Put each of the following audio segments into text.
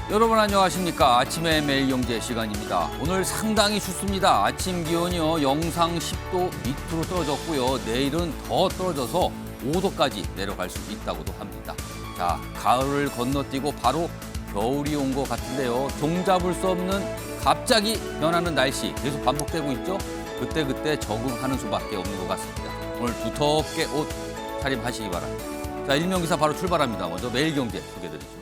여러분 안녕하십니까. 아침의 매일경제 시간입니다. 오늘 상당히 춥습니다. 아침 기온이요 영상 10도 밑으로 떨어졌고요. 내일은 더 떨어져서 5도까지 내려갈 수 있다고도 합니다. 자, 가을을 건너뛰고 바로 겨울이 온 것 같은데요. 종잡을 수 없는 갑자기 변하는 날씨 계속 반복되고 있죠. 그때그때 적응하는 수밖에 없는 것 같습니다. 오늘 두텁게 옷 차림하시기 바랍니다. 자, 일명기사 바로 출발합니다. 먼저 매일경제 소개해드리죠.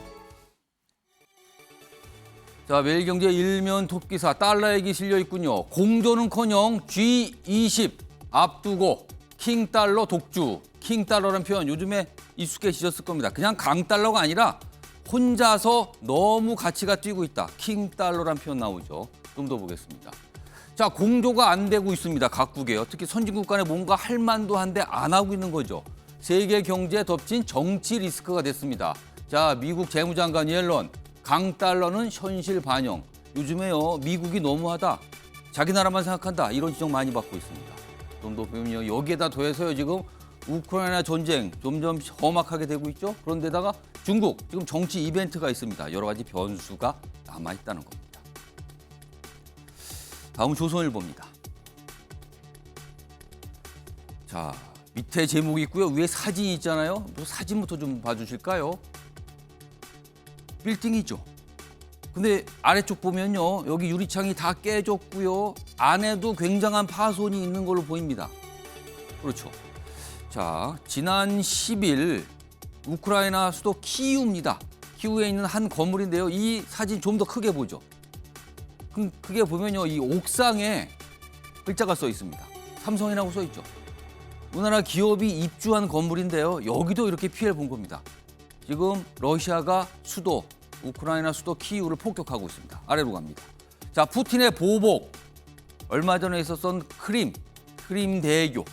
자, 매일경제 일면 톱기사 달러액이 실려 있군요. 공조는커녕 G20 앞두고 킹달러 독주. 킹달러라는 표현 요즘에 익숙해지셨을 겁니다. 그냥 강달러가 아니라 혼자서 너무 가치가 뛰고 있다. 킹달러라는 표현 나오죠. 좀 더 보겠습니다. 자, 공조가 안 되고 있습니다. 각국에요. 특히 선진국 간에 뭔가 할 만도 한데 안 하고 있는 거죠. 세계 경제에 덮친 정치 리스크가 됐습니다. 자, 미국 재무장관 옐런. 강달러는 현실 반영. 요즘에요, 미국이 너무하다. 자기 나라만 생각한다. 이런 지적 많이 받고 있습니다. 좀 더 보면요, 여기에다 더해서요, 지금 우크라이나 전쟁 점점 험악하게 되고 있죠. 그런데다가 중국, 지금 정치 이벤트가 있습니다. 여러 가지 변수가 남아있다는 겁니다. 다음은 조선일보입니다. 자, 밑에 제목이 있고요. 위에 사진이 있잖아요. 사진부터 좀 봐주실까요? 빌딩이죠. 근데 아래쪽 보면요. 여기 유리창이 다 깨졌고요. 안에도 굉장한 파손이 있는 걸로 보입니다. 그렇죠. 자, 지난 10일 우크라이나 수도 키이우입니다. 키이우에 있는 한 건물인데요. 이 사진 좀 더 크게 보죠. 크게 보면요. 이 옥상에 글자가 써 있습니다. 삼성이라고 써 있죠. 우리나라 기업이 입주한 건물인데요. 여기도 이렇게 피해를 본 겁니다. 지금 러시아가 우크라이나 수도 키이우를 폭격하고 있습니다. 아래로 갑니다. 자, 푸틴의 보복. 얼마 전에 있었던 크림 대교.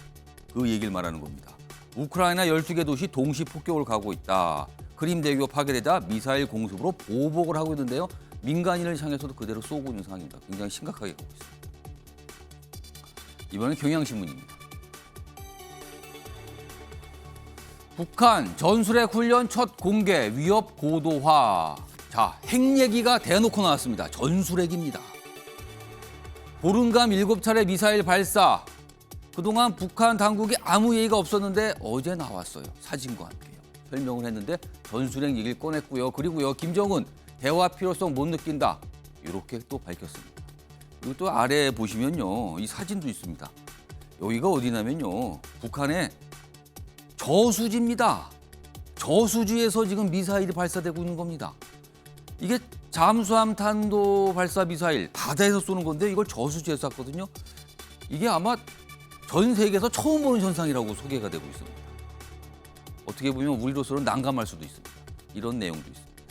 그 얘기를 말하는 겁니다. 우크라이나 12개 도시 동시 폭격을 가고 있다. 크림 대교 파괴되자 미사일 공습으로 보복을 하고 있는데요. 민간인을 향해서도 그대로 쏘고 있는 상황입니다. 굉장히 심각하게 가고 있습니다. 이번엔 경향신문입니다. 북한 전술핵 훈련 첫 공개 위협 고도화. 자, 핵 얘기가 대놓고 나왔습니다. 전술핵입니다. 보름감 7차례 미사일 발사. 그동안 북한 당국이 아무 예의가 없었는데 어제 나왔어요. 사진과 함께요. 설명을 했는데 전술핵 얘기를 꺼냈고요. 그리고요, 김정은 대화 필요성 못 느낀다. 이렇게 또 밝혔습니다. 그리고 또 아래에 보시면요. 이 사진도 있습니다. 여기가 어디냐면요. 북한의 저수지입니다. 저수지에서 지금 미사일이 발사되고 있는 겁니다. 이게 잠수함 탄도 발사 미사일 바다에서 쏘는 건데 이걸 저수지에서 쐈거든요. 이게 아마 전 세계에서 처음 보는 현상이라고 소개가 되고 있습니다. 어떻게 보면 우리로서는 난감할 수도 있습니다. 이런 내용도 있습니다.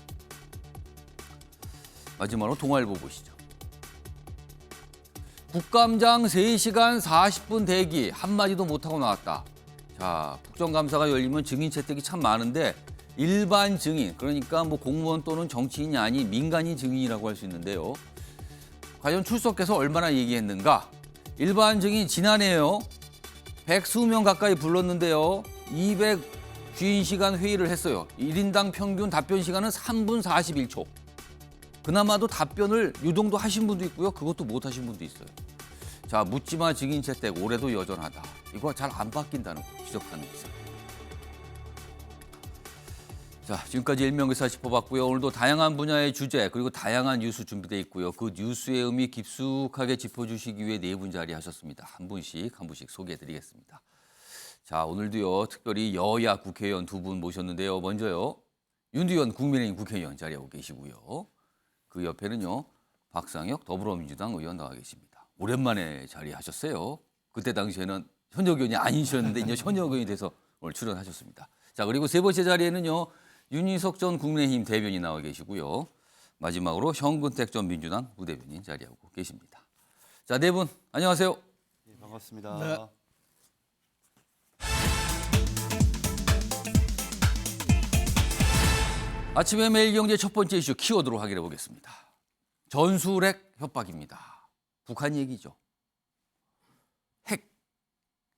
마지막으로 동아일보 보시죠. 국감장 3시간 40분 대기 한마디도 못하고 나왔다. 자, 국정감사가 열리면 증인 채택이 참 많은데 일반 증인, 그러니까 뭐 공무원 또는 정치인이 아닌 민간인 증인이라고 할 수 있는데요. 과연 출석해서 얼마나 얘기했는가? 일반 증인 지난해요. 120명 가까이 불렀는데요. 250시간 회의를 했어요. 1인당 평균 답변 시간은 3분 41초. 그나마도 답변을 이 정도 하신 분도 있고요. 그것도 못 하신 분도 있어요. 자, 묻지마 증인 채택 올해도 여전하다. 이거 잘 안 바뀐다는 거 지적하는 게 있어요. 자, 지금까지 일명기사 짚어봤고요. 오늘도 다양한 분야의 주제 그리고 다양한 뉴스 준비되어 있고요. 그 뉴스의 의미 깊숙하게 짚어주시기 위해 네 분 자리하셨습니다. 한 분씩 소개해드리겠습니다. 자, 오늘도요. 특별히 여야 국회의원 두 분 모셨는데요. 먼저요. 윤두현 국민의힘 국회의원 자리하고 계시고요. 그 옆에는요. 박상혁 더불어민주당 의원 나와 계십니다. 오랜만에 자리하셨어요. 그때 당시에는 현역 의원이 아니셨는데 이제 현역 의원이 돼서 오늘 출연하셨습니다. 자, 그리고 세 번째 자리에는요. 윤희석 전 국민의힘 대변인 나와 계시고요. 마지막으로 현근택 전 민주당 부대변인 자리하고 계십니다. 자, 네 분 안녕하세요. 네, 반갑습니다. 네. 아침에 매일경제 첫 번째 이슈 키워드로 확인해 보겠습니다. 전술핵 협박입니다. 북한 얘기죠.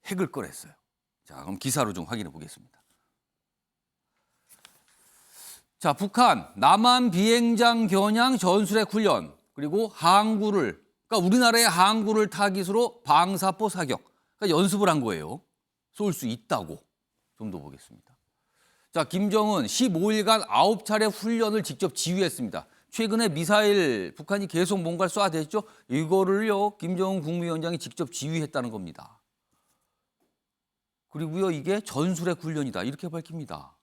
핵을 꺼냈어요. 자, 그럼 기사로 좀 확인해 보겠습니다. 자, 북한 남한 비행장 겨냥 전술핵 훈련 그리고 항구를 그러니까 우리나라의 항구를 타깃으로 방사포 사격 그러니까 연습을 한 거예요. 쏠 수 있다고. 좀 더 보겠습니다. 자, 김정은 15일간 9차례 훈련을 직접 지휘했습니다. 최근에 미사일 북한이 계속 뭔가를 쏴댔죠. 이거를요 김정은 국무위원장이 직접 지휘했다는 겁니다. 그리고요 이게 전술핵 훈련이다 이렇게 밝힙니다.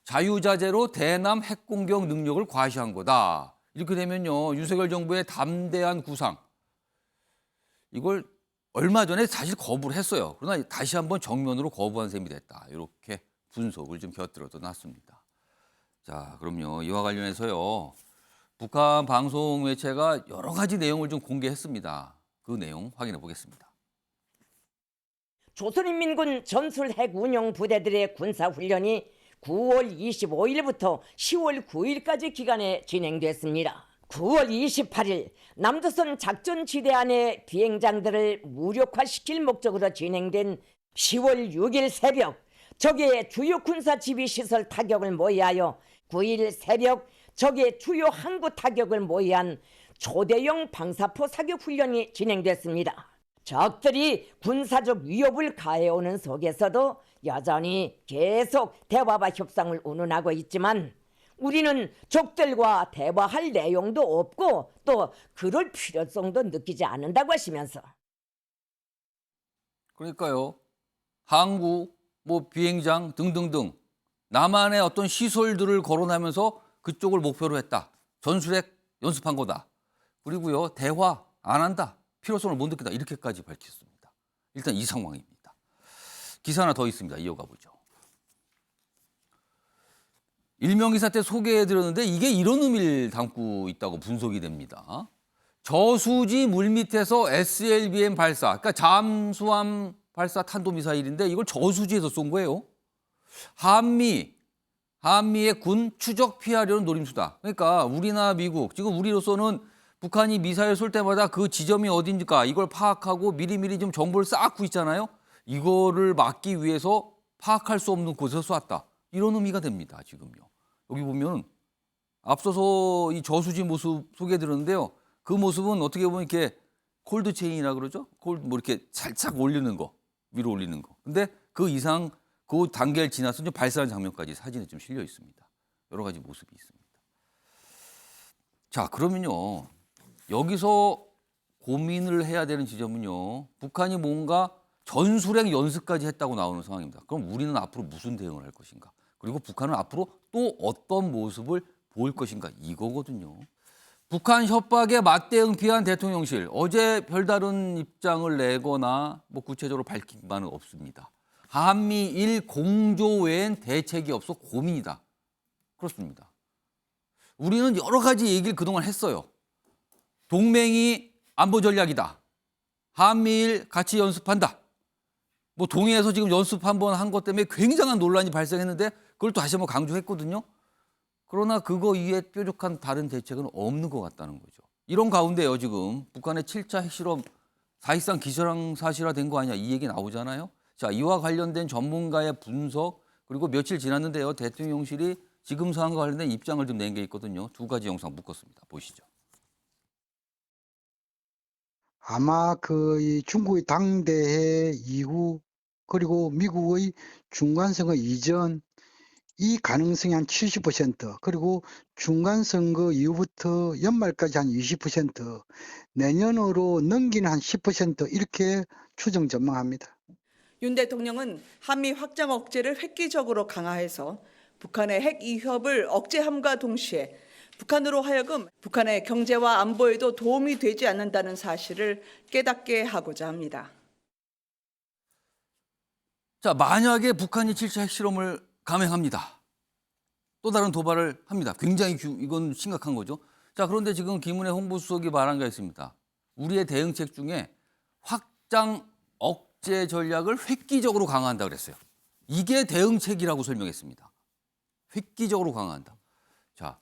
자유자재로 대남 핵공격 능력을 과시한 거다. 이렇게 되면요 윤석열 정부의 담대한 구상 이걸 얼마 전에 사실 거부를 했어요. 그러나 다시 한번 정면으로 거부한 셈이 됐다. 이렇게 분석을 좀 곁들여서 놨습니다. 자, 그럼요 이와 관련해서요 북한 방송 매체가 여러 가지 내용을 좀 공개했습니다. 그 내용 확인해 보겠습니다. 조선인민군 전술핵 운용 부대들의 군사훈련이 9월 25일부터 10월 9일까지 기간에 진행됐습니다. 9월 28일 남조선 작전지대 안의 비행장들을 무력화시킬 목적으로 진행된 10월 6일 새벽 적의 주요 군사 지휘 시설 타격을 모의하여 9일 새벽 적의 주요 항구 타격을 모의한 초대형 방사포 사격 훈련이 진행됐습니다. 적들이 군사적 위협을 가해오는 속에서도 여전히 계속 대화와 협상을 운운하고 있지만 우리는 적들과 대화할 내용도 없고 또 그럴 필요성도 느끼지 않는다고 하시면서 그러니까요 항구, 뭐 비행장 등등등 남한의 어떤 시설들을 거론하면서 그쪽을 목표로 했다. 전술핵 연습한 거다. 그리고요 대화 안 한다. 필요성을 못 느낀다. 이렇게까지 밝혔습니다. 일단 이 상황입니다. 기사 하나 더 있습니다. 이어가 보죠. 일명기사 때 소개해드렸는데 이게 이런 의미를 담고 있다고 분석이 됩니다. 저수지 물밑에서 SLBM 발사, 그러니까 잠수함 발사 탄도미사일인데 이걸 저수지에서 쏜 거예요. 한미의 군 추적 피하려는 노림수다. 그러니까 우리나 미국, 지금 우리로서는 북한이 미사일 쏠 때마다 그 지점이 어딘가 이걸 파악하고 미리미리 좀 정보를 쌓고 있잖아요. 이거를 막기 위해서 파악할 수 없는 곳에서 쐈다. 이런 의미가 됩니다. 지금요. 여기 보면 앞서서 이 저수지 모습 소개해드렸는데요. 그 모습은 어떻게 보면 이렇게 콜드 체인이라 그러죠. 콜드 뭐 이렇게 살짝 올리는 거, 위로 올리는 거. 근데 그 이상 그 단계를 지나서 좀 발사한 장면까지 사진에 좀 실려 있습니다. 여러 가지 모습이 있습니다. 자, 그러면요. 여기서 고민을 해야 되는 지점은요. 북한이 뭔가 전술핵 연습까지 했다고 나오는 상황입니다. 그럼 우리는 앞으로 무슨 대응을 할 것인가? 그리고 북한은 앞으로 또 어떤 모습을 보일 것인가? 이거거든요. 북한 협박에 맞대응 피한 대통령실. 어제 별다른 입장을 내거나 뭐 구체적으로 밝힌 바는 없습니다. 한미일 공조 외엔 대책이 없어 고민이다. 그렇습니다. 우리는 여러 가지 얘기를 그동안 했어요. 동맹이 안보 전략이다. 한미일 같이 연습한다. 뭐 동해에서 지금 연습 한번 한 것 때문에 굉장한 논란이 발생했는데 그걸 또 다시 한번 강조했거든요. 그러나 그거 이외에 뾰족한 다른 대책은 없는 것 같다는 거죠. 이런 가운데요 지금 북한의 7차 핵실험 사실상 기정사실화된 거 아니냐 이 얘기 나오잖아요. 자, 이와 관련된 전문가의 분석 그리고 며칠 지났는데요. 대통령실이 지금 상황과 관련된 입장을 좀 낸 게 있거든요. 두 가지 영상 묶었습니다. 보시죠. 아마 이 중국의 당대회 이후 그리고 미국의 중간선거 이전 이 가능성이 한 70% 그리고 중간선거 이후부터 연말까지 한 20% 내년으로 넘기는 한 10% 이렇게 추정 전망합니다. 윤 대통령은 한미 확장 억제를 획기적으로 강화해서 북한의 핵 위협을 억제함과 동시에 북한으로 하여금 북한의 경제와 안보에도 도움이 되지 않는다는 사실을 깨닫게 하고자 합니다. 자, 만약에 북한이 7차 핵실험을 감행합니다. 또 다른 도발을 합니다. 굉장히 이건 심각한 거죠. 자, 그런데 지금 김은혜 홍보수석이 말한 게 있습니다. 우리의 대응책 중에 확장 억제 전략을 획기적으로 강화한다 그랬어요. 이게 대응책이라고 설명했습니다. 획기적으로 강화한다. 자,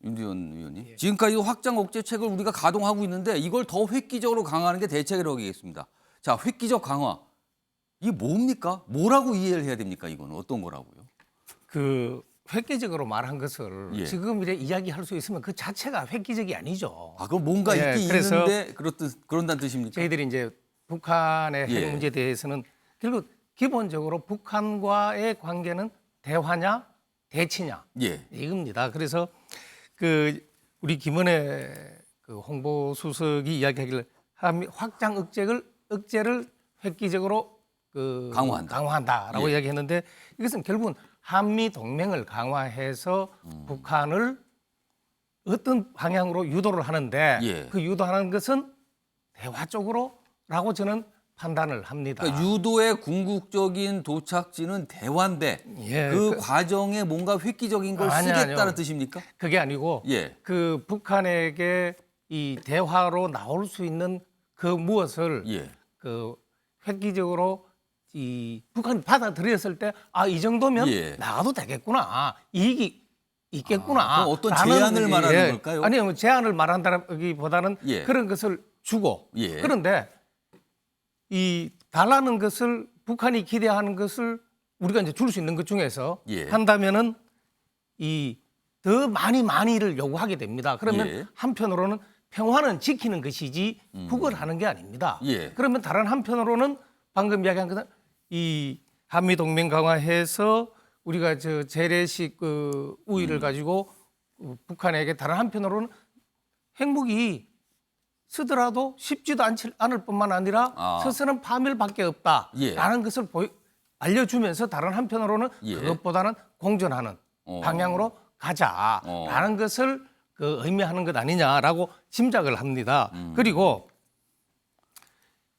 윤두현 의원님. 지금까지 확장 억제책을 우리가 가동하고 있는데 이걸 더 획기적으로 강화하는 게 대책이라고 얘기했습니다. 자, 획기적 강화. 이게 뭡니까? 뭐라고 이해를 해야 됩니까? 이거는 어떤 거라고요? 획기적으로 말한 것을 예. 지금 이래 이야기할 수 있으면 그 자체가 획기적이 아니죠. 아, 그럼 뭔가 예, 있긴 그래서 있는데 그런다는 뜻입니까? 저희들이 이제 북한의 핵 예. 문제에 대해서는 결국 기본적으로 북한과의 관계는 대화냐 대치냐 예. 이겁니다. 그래서 그 우리 김은혜 그 홍보수석이 이야기하기를 한미 확장 억제를 획기적으로 그 강화한다라고 예. 이야기했는데 이것은 결국은 한미 동맹을 강화해서 북한을 어떤 방향으로 유도를 하는데 예. 그 유도하는 것은 대화 쪽으로라고 저는 판단을 합니다. 그러니까 유도의 궁극적인 도착지는 대화인데 예, 그 과정에 뭔가 획기적인 걸 아니요, 쓰겠다는 아니요. 뜻입니까? 그게 아니고 예. 그 북한에게 이 대화로 나올 수 있는 그 무엇을 예. 그 획기적으로 이 북한이 받아들였을 때 아 이 정도면 예. 나가도 되겠구나 이익이 있겠구나. 아, 그럼 어떤 라는, 제안을 말하는 걸까요? 아니요, 뭐 제안을 말한다기보다는 예. 그런 것을 주고 예. 그런데 이 달라는 것을 북한이 기대하는 것을 우리가 이제 줄 수 있는 것 중에서 예. 한다면은 이 더 많이를 요구하게 됩니다. 그러면 예. 한편으로는 평화는 지키는 것이지 북을 하는 게 아닙니다. 예. 그러면 다른 한편으로는 방금 이야기한 것은 이 한미 동맹 강화해서 우리가 저 재래식 그 우위를 가지고 북한에게 다른 한편으로는 핵무기 쓰더라도 쉽지도 않을 뿐만 아니라 아. 서서는 파멸밖에 없다라는 예. 것을 알려주면서 다른 한편으로는 예. 그것보다는 공존하는 방향으로 가자라는 것을 그 의미하는 것 아니냐라고 짐작을 합니다. 그리고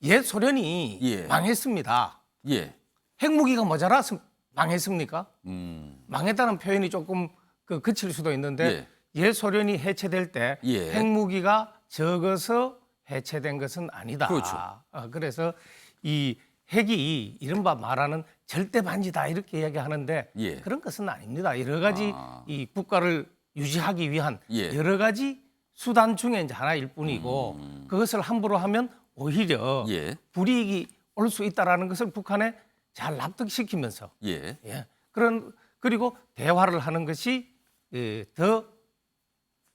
옛 소련이 예. 망했습니다. 예. 핵무기가 모자라서 망했습니까? 음. 망했다는 표현이 조금 그 그칠 수도 있는데 옛 소련이 해체될 때 예. 핵무기가 적어서 해체된 것은 아니다. 그렇죠. 그래서 이 핵이 이른바 말하는 절대 반지다 이렇게 이야기하는데 예. 그런 것은 아닙니다. 여러 가지 이 국가를 유지하기 위한 예. 여러 가지 수단 중에 이제 하나일 뿐이고 그것을 함부로 하면 오히려 예. 불이익이 올 수 있다라는 것을 북한에 잘 납득시키면서 예. 그리고 대화를 하는 것이 더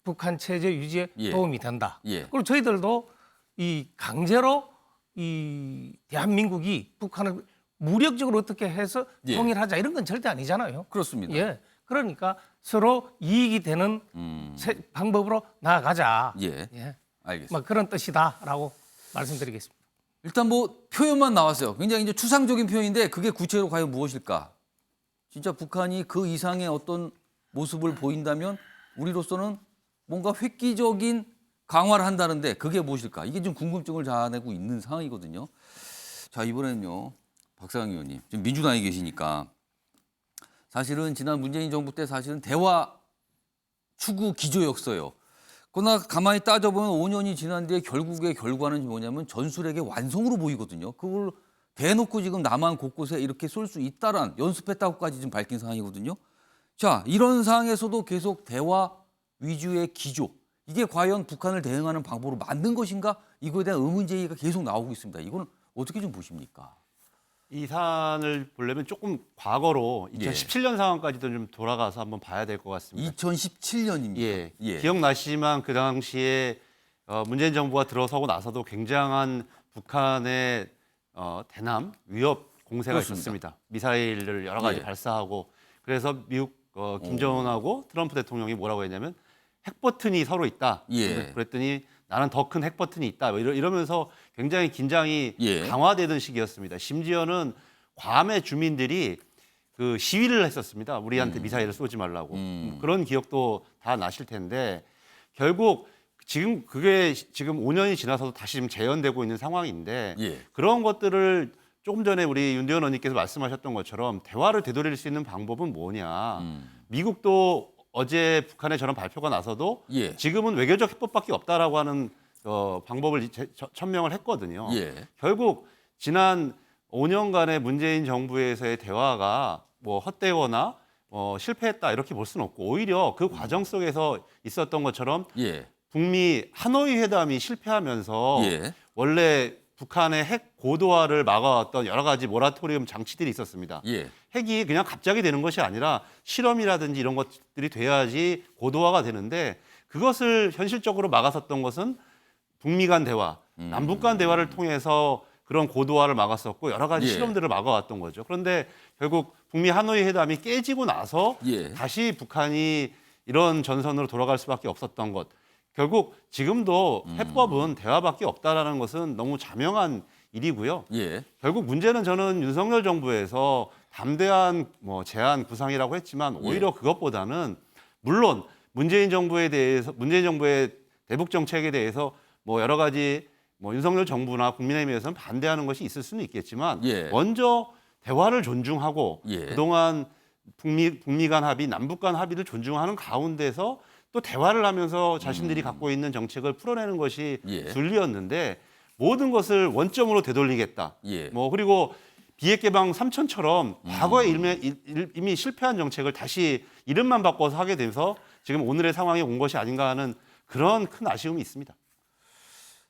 북한 체제 유지에 예. 도움이 된다. 예. 그리고 저희들도 이 강제로 이 대한민국이 북한을 무력적으로 어떻게 해서 예. 통일하자 이런 건 절대 아니잖아요. 그렇습니다. 예. 그러니까 서로 이익이 되는 방법으로 나아가자. 예. 예. 알겠습니다. 뭐 그런 뜻이다라고 말씀드리겠습니다. 일단 뭐 표현만 나왔어요. 굉장히 이제 추상적인 표현인데 그게 구체적으로 과연 무엇일까? 진짜 북한이 그 이상의 어떤 모습을 보인다면 우리로서는 뭔가 획기적인 강화를 한다는데 그게 무엇일까? 이게 좀 궁금증을 자아내고 있는 상황이거든요. 자, 이번에는요. 박상영 의원님. 지금 민주당에 계시니까 사실은 지난 문재인 정부 때 사실은 대화 추구 기조였어요. 그러나 가만히 따져보면 5년이 지난 뒤에 결국의 결과는 뭐냐면 전술핵의 완성으로 보이거든요. 그걸 대놓고 지금 남한 곳곳에 이렇게 쏠 수 있다란 연습했다고까지 지금 밝힌 상황이거든요. 자, 이런 상황에서도 계속 대화 위주의 기조. 이게 과연 북한을 대응하는 방법으로 맞는 것인가? 이거에 대한 의문 제기가 계속 나오고 있습니다. 이건 어떻게 좀 보십니까? 이 사안을 보려면 조금 과거로 예. 2017년 상황까지도 좀 돌아가서 한번 봐야 될 것 같습니다. 2017년입니다. 예. 기억나시지만 그 당시에 문재인 정부가 들어서고 나서도 굉장한 북한의 대남 위협 공세가 그렇습니다. 있었습니다. 미사일을 여러 가지 예. 발사하고 그래서 미국 김정은하고 트럼프 대통령이 뭐라고 했냐면 핵 버튼이 서로 있다. 예. 그랬더니 나는 더 큰 핵 버튼이 있다. 뭐 이러면서 굉장히 긴장이 예. 강화되던 시기였습니다. 심지어는 괌의 주민들이 그 시위를 했었습니다. 우리한테 미사일을 쏘지 말라고. 그런 기억도 다 나실 텐데 결국 지금 그게 지금 5년이 지나서도 다시 지금 재현되고 있는 상황인데 예. 그런 것들을 조금 전에 우리 윤대원 의원님께서 말씀하셨던 것처럼 대화를 되돌릴 수 있는 방법은 뭐냐. 미국도 어제 북한의 저런 발표가 나서도 예. 지금은 외교적 해법밖에 없다라고 하는 방법을 천명을 했거든요. 예. 결국 지난 5년간의 문재인 정부에서의 대화가 뭐 헛되거나 실패했다 이렇게 볼 수는 없고 오히려 그 과정 속에서 있었던 것처럼 예. 북미 하노이 회담이 실패하면서 예. 원래 북한의 핵 고도화를 막아왔던 여러 가지 모라토리움 장치들이 있었습니다. 예. 핵이 그냥 갑자기 되는 것이 아니라 실험이라든지 이런 것들이 돼야지 고도화가 되는데 그것을 현실적으로 막았었던 것은 북미 간 대화, 남북 간 대화를 통해서 그런 고도화를 막았었고 여러 가지 예. 실험들을 막아왔던 거죠. 그런데 결국 북미 하노이 회담이 깨지고 나서 예. 다시 북한이 이런 전선으로 돌아갈 수밖에 없었던 것. 결국 지금도 해법은 대화밖에 없다라는 것은 너무 자명한 일이고요. 예. 결국 문제는 저는 윤석열 정부에서 담대한 제안 구상이라고 했지만 오히려 그것보다는 물론 문재인 정부의 대북 정책에 대해서 여러 가지 윤석열 정부나 국민의힘에서는 반대하는 것이 있을 수는 있겠지만 예. 먼저 대화를 존중하고 예. 그동안 북미 간 합의, 남북 간 합의를 존중하는 가운데서 또 대화를 하면서 자신들이 갖고 있는 정책을 풀어내는 것이 예. 순리였는데 모든 것을 원점으로 되돌리겠다. 예. 그리고 비핵 개방 3천처럼 과거에 이미 실패한 정책을 다시 이름만 바꿔서 하게 돼서 지금 오늘의 상황에 온 것이 아닌가 하는 그런 큰 아쉬움이 있습니다.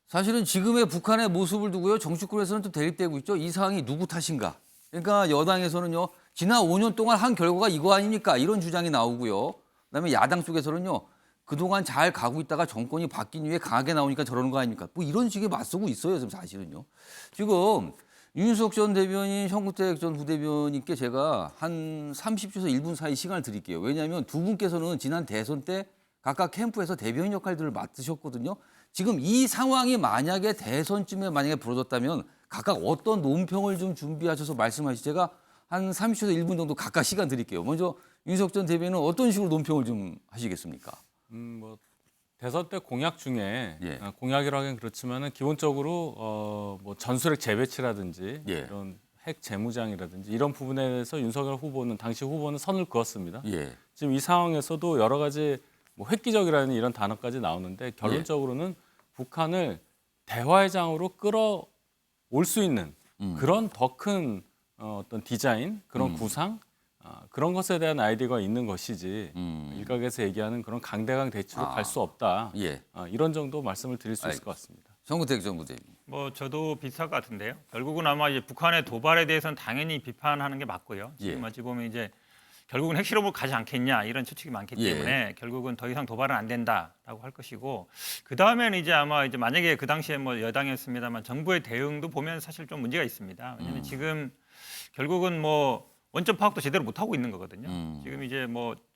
사실은 지금의 북한의 모습을 두고요. 정치권에서는 좀 대립되고 있죠. 이 상황이 누구 탓인가. 그러니까 여당에서는요. 지난 5년 동안 한 결과가 이거 아닙니까? 이런 주장이 나오고요. 그다음에 야당 쪽에서는요. 그동안 잘 가고 있다가 정권이 바뀐 이후에 강하게 나오니까 저러는 거 아닙니까? 이런 식의 맞서고 있어요. 지금 사실은요. 지금 윤석 전 대변인, 형구택 전 부대변인께 제가 한 30초에서 1분 사이 시간을 드릴게요. 왜냐하면 두 분께서는 지난 대선 때 각각 캠프에서 대변인 역할들을 맡으셨거든요. 지금 이 상황이 만약에 대선쯤에 만약에 벌어졌다면 각각 어떤 논평을 좀 준비하셔서 말씀하시죠. 제가 한 30초에서 1분 정도 각각 시간 드릴게요. 먼저 윤석 전 대변인은 어떤 식으로 논평을 좀 하시겠습니까? 대선 때 공약 중에 예. 공약이라고 하긴 그렇지만은 기본적으로 전술핵 재배치라든지 예. 이런 핵 재무장이라든지 이런 부분에 대해서 윤석열 후보는 당시 후보는 선을 그었습니다. 예. 지금 이 상황에서도 여러 가지 획기적이라는 이런 단어까지 나오는데 결론적으로는 북한을 대화의 장으로 끌어올 수 있는 그런 더 큰 어떤 디자인, 그런 구상, 그런 것에 대한 아이디어가 있는 것이지 일각에서 얘기하는 그런 강대강 대치로 갈 수 없다. 예. 이런 정도 말씀을 드릴 수 있을 것 같습니다. 정구택 전 부대변인. 저도 비슷할 것 같은데요. 결국은 아마 이제 북한의 도발에 대해서는 당연히 비판하는 게 맞고요. 예. 지금 어찌 보면 이제 결국은 핵실험으로 가지 않겠냐 이런 추측이 많기 예. 때문에 결국은 더 이상 도발은 안 된다라고 할 것이고 그 다음에는 이제 아마 이제 만약에 그 당시에 여당이었습니다만 정부의 대응도 보면 사실 좀 문제가 있습니다. 왜냐하면 지금 결국은 원점 파악도 제대로 못 하고 있는 거거든요. 지금 이제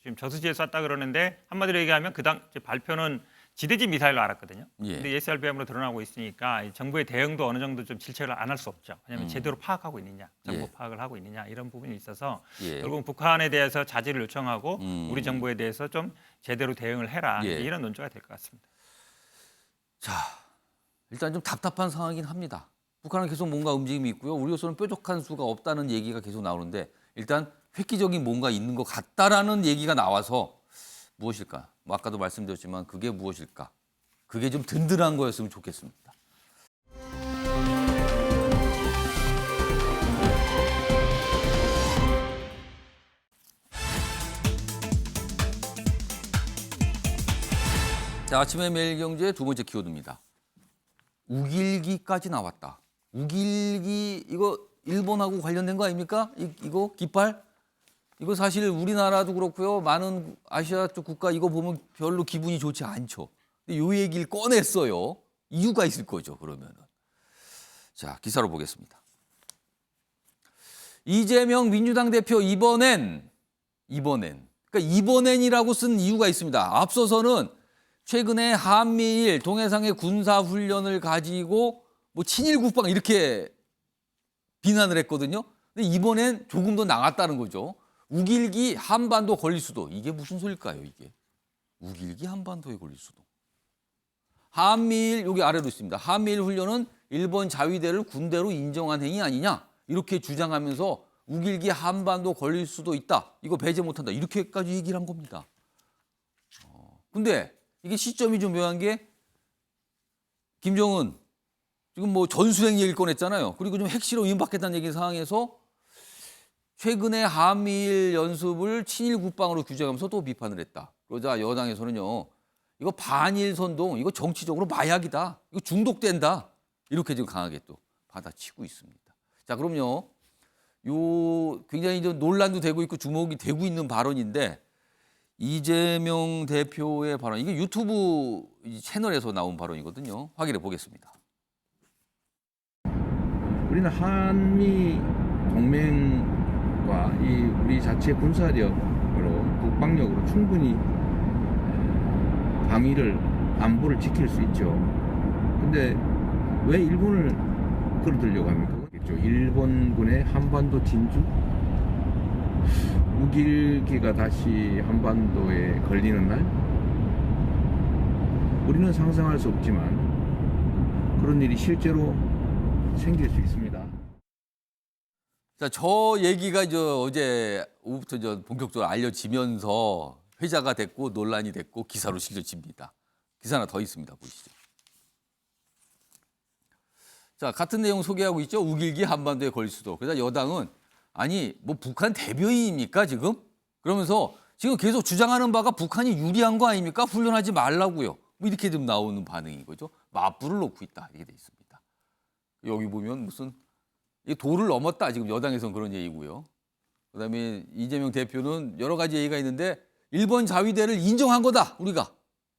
지금 저수지에 쐈다 그러는데 한마디로 얘기하면 그 당 발표는 지대지 미사일로 알았거든요. 예. 근데 SRBM으로 드러나고 있으니까 이 정부의 대응도 어느 정도 좀 질책을 안 할 수 없죠. 왜냐하면 제대로 파악하고 있느냐, 정보 예. 파악을 하고 있느냐 이런 부분이 있어서 예. 결국 북한에 대해서 자제를 요청하고 우리 정부에 대해서 좀 제대로 대응을 해라 예. 이런 논조가 될 것 같습니다. 자, 일단 좀 답답한 상황이긴 합니다. 북한은 계속 뭔가 움직임이 있고요. 우리로서는 뾰족한 수가 없다는 얘기가 계속 나오는데 일단 획기적인 뭔가 있는 것 같다라는 얘기가 나와서 무엇일까? 아까도 말씀드렸지만 그게 무엇일까? 그게 좀 든든한 거였으면 좋겠습니다. 자, 아침의 매일경제 두 번째 키워드입니다. 우길기까지 나왔다. 우길기 이거 일본하고 관련된 거 아닙니까? 이거 깃발? 이거 사실 우리나라도 그렇고요. 많은 아시아 쪽 국가 이거 보면 별로 기분이 좋지 않죠. 근데 요 얘기를 꺼냈어요. 이유가 있을 거죠, 그러면은. 자, 기사로 보겠습니다. 이재명 민주당 대표 이번엔 그러니까 이번엔이라고 쓴 이유가 있습니다. 앞서서는 최근에 한미일 동해상의 군사훈련을 가지고 친일 국방 이렇게 비난을 했거든요. 근데 이번엔 조금 더 나갔다는 거죠. 우길기 한반도 걸릴 수도. 이게 무슨 소리일까요, 이게? 우길기 한반도에 걸릴 수도. 한미일, 여기 아래로 있습니다. 한미일 훈련은 일본 자위대를 군대로 인정한 행위 아니냐. 이렇게 주장하면서 우길기 한반도 걸릴 수도 있다. 이거 배제 못한다. 이렇게까지 얘기를 한 겁니다. 근데 이게 시점이 좀 묘한 게 김정은 지금 전술핵 얘기를 꺼냈잖아요. 그리고 좀 핵실험 임박했다는 얘기 상황에서 최근에 한미일 연습을 친일 국방으로 규정하면서 또 비판을 했다. 그러자 여당에서는요. 이거 반일 선동, 이거 정치적으로 마약이다. 이거 중독된다. 이렇게 지금 강하게 또 받아치고 있습니다. 자, 그럼요. 요 굉장히 좀 논란도 되고 있고 주목이 되고 있는 발언인데 이재명 대표의 발언, 이게 유튜브 채널에서 나온 발언이거든요. 확인해 보겠습니다. 우리는 한미 동맹과 이 우리 자체 군사력으로 국방력으로 충분히 방위를 안보를 지킬 수 있죠. 근데 왜 일본을 끌어들려고 합니까? 일본군의 한반도 진주, 우길기가 다시 한반도에 걸리는 날, 우리는 상상할 수 없지만 그런 일이 실제로 생길 수 있습니다. 자, 저 얘기가 어제 오후부터 본격적으로 알려지면서 회자가 됐고 논란이 됐고 기사로 실려집니다. 기사 하나 더 있습니다. 보시죠. 자, 같은 내용 소개하고 있죠. 우길기 한반도에 걸릴 수도. 그래서 여당은 아니 뭐 북한 대변인입니까 지금? 그러면서 지금 계속 주장하는 바가 북한이 유리한 거 아닙니까? 훈련하지 말라고요. 뭐 이렇게 좀 나오는 반응인 거죠. 맞불을 놓고 있다 이렇게 돼 있습니다. 여기 보면 무슨 도를 넘었다 지금 여당에서는 그런 얘기고요. 그다음에 이재명 대표는 여러 가지 얘기가 있는데 일본 자위대를 인정한 거다 우리가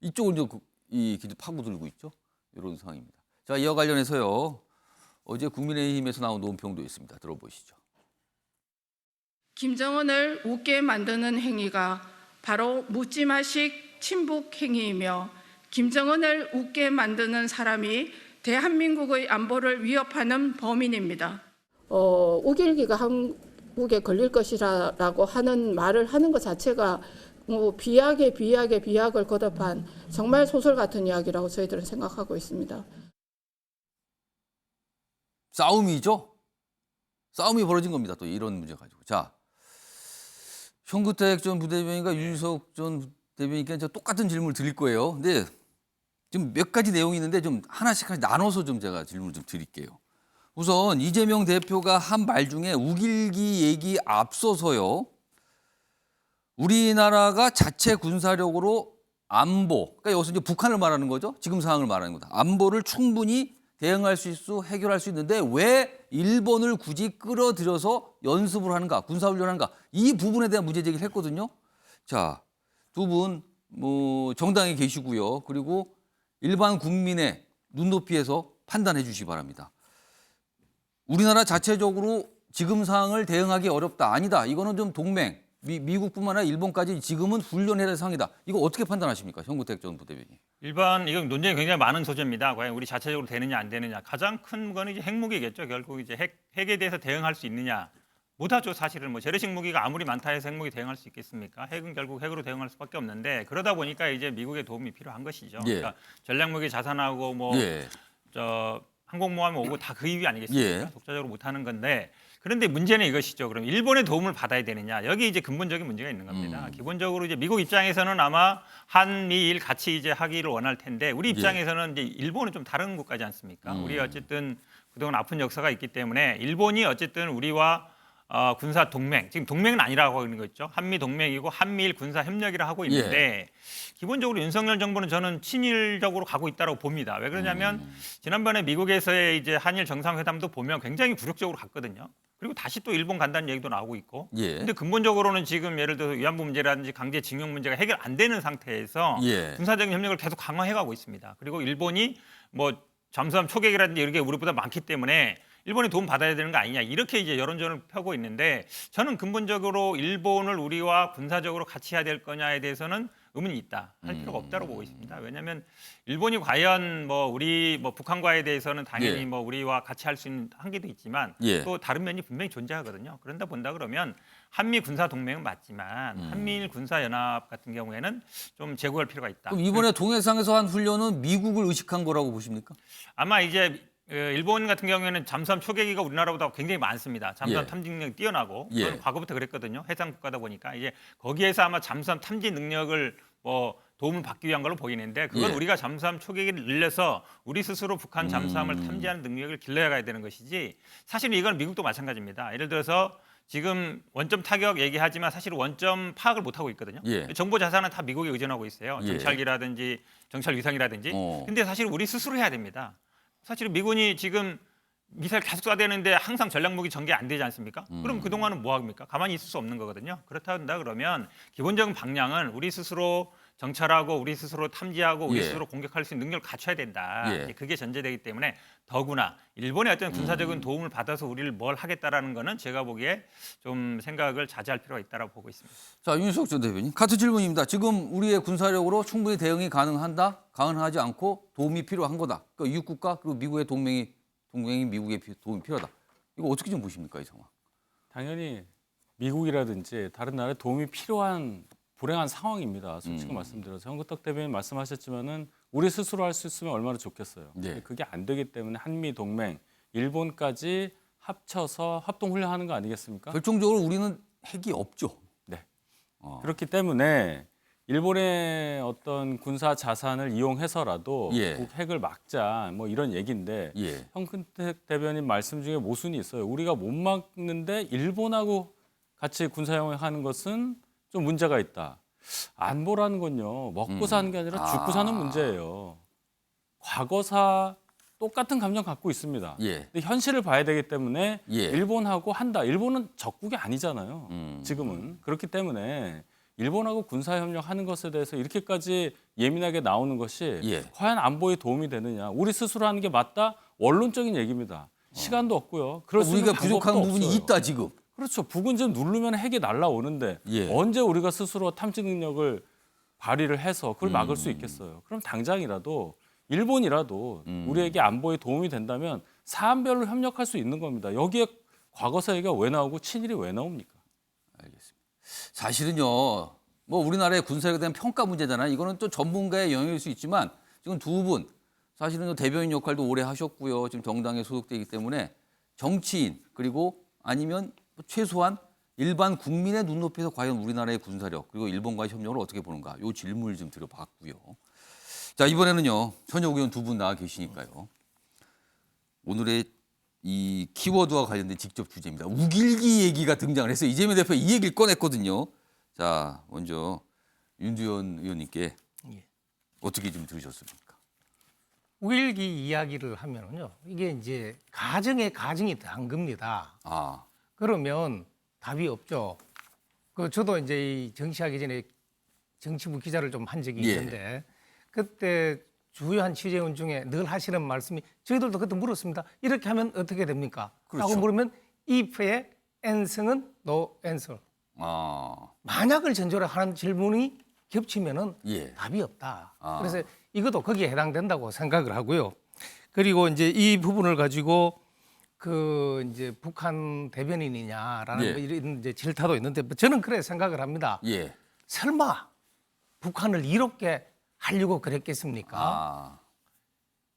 이쪽을 이 길을 파고들고 있죠. 이런 상황입니다. 자, 이와 관련해서요. 어제 국민의힘에서 나온 논평도 있습니다. 들어보시죠. 김정은을 웃게 만드는 행위가 바로 묻지마식 친북 행위이며 김정은을 웃게 만드는 사람이 대한민국의 안보를 위협하는 범인입니다. 우길기가 한국에 걸릴 것이라고 하는 말을 하는 것 자체가 비약에 비약을 거듭한 정말 소설 같은 이야기라고 저희들은 생각하고 있습니다. 싸움이죠. 싸움이 벌어진 겁니다. 또 이런 문제 가지고. 자, 현구택 전 부대변인과 윤석 전 대변인께 똑같은 질문을 드릴 거예요. 근데 지금 몇 가지 내용이 있는데 좀 하나씩 나눠서 좀 제가 질문을 좀 드릴게요. 우선 이재명 대표가 한 말 중에 우길기 얘기 앞서서요. 우리나라가 자체 군사력으로 안보, 그러니까 여기서 이제 북한을 말하는 거죠. 지금 상황을 말하는 거다. 안보를 충분히 대응할 수 있고 해결할 수 있는데 왜 일본을 굳이 끌어들여서 연습을 하는가, 군사훈련을 하는가, 이 부분에 대한 문제 제기를 했거든요. 자, 두 분 정당에 계시고요. 그리고 일반 국민의 눈높이에서 판단해 주시기 바랍니다. 우리나라 자체적으로 지금 상황을 대응하기 어렵다. 아니다. 이거는 좀 동맹, 미국뿐만 아니라 일본까지 지금은 훈련해야 될 상황이다. 이거 어떻게 판단하십니까? 현구택 전 부대변인. 이건 논쟁이 굉장히 많은 소재입니다. 과연 우리 자체적으로 되느냐 안 되느냐. 가장 큰 거는 이제 핵무기겠죠. 결국 이제 핵에 대해서 대응할 수 있느냐. 못하죠. 사실은 뭐 재래식 무기가 아무리 많다 해서 핵무기 대응할 수 있겠습니까? 핵은 결국 핵으로 대응할 수밖에 없는데 그러다 보니까 이제 미국의 도움이 필요한 것이죠. 예. 그러니까 전략무기 자산하고 항공모함이 오고 다 그 이유 아니겠습니까? 예. 독자적으로 못하는 건데 그런데 문제는 이것이죠. 그럼 일본의 도움을 받아야 되느냐? 여기 이제 근본적인 문제가 있는 겁니다. 기본적으로 이제 미국 입장에서는 아마 한미일 같이 이제 하기를 원할 텐데 우리 입장에서는 이제 일본은 좀 다른 국가지 않습니까? 우리 어쨌든 그동안 아픈 역사가 있기 때문에 일본이 어쨌든 우리와 군사 동맹, 지금 동맹은 아니라고 하는 거 있죠. 한미 동맹이고 한미일 군사 협력이라 하고 있는데 기본적으로 윤석열 정부는 저는 친일적으로 가고 있다고 봅니다. 왜 그러냐면 지난번에 미국에서의 이제 한일 정상회담도 보면 굉장히 굴욕적으로 갔거든요. 그리고 다시 또 일본 간다는 얘기도 나오고 있고. 근데 근본적으로는 지금 예를 들어서 위안부 문제라든지 강제징용 문제가 해결 안 되는 상태에서 군사적인 협력을 계속 강화해가고 있습니다. 그리고 일본이 뭐 잠수함 초계기라든지 이런 게 우리보다 많기 때문에 일본의 도움 받아야 되는 거 아니냐 이렇게 이제 여론전을 펴고 있는데 저는 근본적으로 일본을 우리와 군사적으로 같이 해야 될 거냐에 대해서는 의문이 있다. 할 필요가 없다고 보고 있습니다. 왜냐하면 일본이 과연 우리 북한과에 대해서는 당연히 우리와 같이 할 수 있는 한계도 있지만 또 다른 면이 분명히 존재하거든요. 그런다 본다 그러면 한미 군사 동맹은 맞지만 한미일 군사 연합 같은 경우에는 좀 제고할 필요가 있다. 그럼 이번에 동해상에서 한 훈련은 미국을 의식한 거라고 보십니까? 아마 이제 일본 같은 경우에는 잠수함 초계기가 우리나라보다 굉장히 많습니다. 잠수함 탐지 능력이 뛰어나고 그건 과거부터 그랬거든요. 해상 국가다 보니까 이제 거기에서 아마 잠수함 탐지 능력을 도움을 받기 위한 걸로 보이는데 그건 우리가 잠수함 초계기를 늘려서 우리 스스로 북한 잠수함을 탐지하는 능력을 길러야 되는 것이지 사실은 이건 미국도 마찬가지입니다. 예를 들어서 지금 원점 타격 얘기하지만 사실 원점 파악을 못하고 있거든요. 정보 자산은 다 미국에 의존하고 있어요. 정찰기라든지 정찰 위성이라든지. 근데 사실 우리 스스로 해야 됩니다. 사실 미군이 지금 미사일 계속 쏴대는데 항상 전략무기 전개 안 되지 않습니까? 그럼 그동안은 뭐 합니까? 가만히 있을 수 없는 거거든요. 그렇다 그러면 기본적인 방향은 우리 스스로 정찰하고 우리 스스로 탐지하고 우리 예. 스스로 공격할 수 있는 능력을 갖춰야 된다. 예. 이제 그게 전제되기 때문에 더구나 일본의 어떤 군사적인 도움을 받아서 우리를 뭘 하겠다라는 거는 제가 보기에 좀 생각을 자제할 필요가 있다고 보고 있습니다. 자, 윤석 전 대표님. 같은 질문입니다. 지금 우리의 군사력으로 충분히 대응이 가능한다? 가능하지 않고 도움이 필요한 거다. 그러니까 이웃국가 그리고 미국의 동맹인 미국의 도움이 필요하다. 이거 어떻게 좀 보십니까, 이 상황? 당연히 미국이라든지 다른 나라에 도움이 필요한 불행한 상황입니다. 솔직히 말씀드려서 현근택 대변인 말씀하셨지만은 우리 스스로 할 수 있으면 얼마나 좋겠어요. 네. 근데 그게 안 되기 때문에 한미 동맹, 일본까지 합쳐서 합동 훈련하는 거 아니겠습니까? 결정적으로 우리는 핵이 없죠. 네. 어. 그렇기 때문에 일본의 어떤 군사 자산을 이용해서라도 예. 북 핵을 막자 뭐 이런 얘기인데 예. 현근택 대변인 말씀 중에 모순이 있어요. 우리가 못 막는데 일본하고 같이 군사영향하는 것은 좀 문제가 있다. 안보라는 건요. 먹고 사는 게 아니라 죽고 사는 문제예요. 과거사 똑같은 감정 갖고 있습니다. 예. 근데 현실을 봐야 되기 때문에 예. 일본하고 한다. 일본은 적국이 아니잖아요. 지금은. 그렇기 때문에 일본하고 군사협력하는 것에 대해서 이렇게까지 예민하게 나오는 것이 예. 과연 안보에 도움이 되느냐. 우리 스스로 하는 게 맞다? 원론적인 얘기입니다. 시간도 없고요. 그럴 수 우리가 있는 부족한 방법도 부분이 없어요. 있다, 지금. 그렇죠. 북은 좀 누르면 핵이 날라오는데 예. 언제 우리가 스스로 탐지 능력을 발휘를 해서 그걸 막을 수 있겠어요. 그럼 당장이라도 일본이라도 우리에게 안보에 도움이 된다면 사안별로 협력할 수 있는 겁니다. 여기에 과거사 얘기가 왜 나오고 친일이 왜 나옵니까? 알겠습니다. 사실은요, 뭐 우리나라의 군사력에 대한 평가 문제잖아요. 이거는 또 전문가의 영역일 수 있지만 지금 두 분 사실은 대변인 역할도 오래 하셨고요. 지금 정당에 소속되기 때문에 정치인 그리고 아니면 최소한 일반 국민의 눈높이에서 과연 우리나라의 군사력 그리고 일본과의 협력을 어떻게 보는가 이 질문을 좀 드려봤고요. 자, 이번에는요. 현역 의원 두 분 나와 계시니까요. 오늘의 이 키워드와 관련된 직접 주제입니다. 우길기 얘기가 등장을 했어요. 이재명 대표 이 얘기를 꺼냈거든요. 자, 먼저 윤두현 의원님께 어떻게 좀 들으셨습니까? 우일기 이야기를 하면은요. 이게 이제 가정에 가정이 더한 겁니다. 아, 그러면 답이 없죠. 저도 이제 이 정치하기 전에 정치부 기자를 좀 한 적이 예. 있는데 그때 주요한 취재원 중에 늘 하시는 말씀이 저희들도 그때 물었습니다. 이렇게 하면 어떻게 됩니까? 그렇죠. 라고 물으면 if의 answer는 no answer. 아, 만약을 전제로 하는 질문이 겹치면은 예. 답이 없다. 아. 그래서 이것도 거기에 해당된다고 생각을 하고요. 그리고 이제 이 부분을 가지고 그 이제 북한 대변인이냐라는 예. 뭐 이런 이제 질타도 있는데 저는 그래 생각을 합니다. 예. 설마 북한을 이롭게 하려고 그랬겠습니까? 아,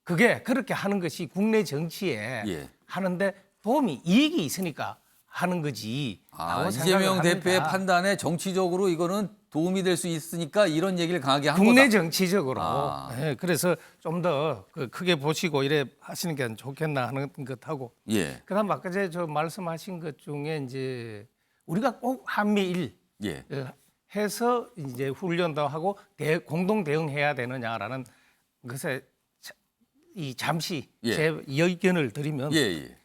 그게 그렇게 하는 것이 국내 정치에 예. 하는데 도움이 이익이 있으니까 하는 거지. 아, 라고 생각을 이재명 합니다. 대표의 판단에 정치적으로 이거는 도움이 될 수 있으니까 이런 얘기를 강하게 한 국내 거다. 정치적으로. 아. 네, 그래서 좀 더 크게 보시고 이래 하시는 게 좋겠나 하는 것하고. 예. 그다음 아까 저 말씀하신 것 중에 이제 우리가 꼭 한미일 예. 해서 이제 훈련도 하고 공동 대응해야 되느냐라는 것에 잠시 예. 제 의견을 드리면 예, 예.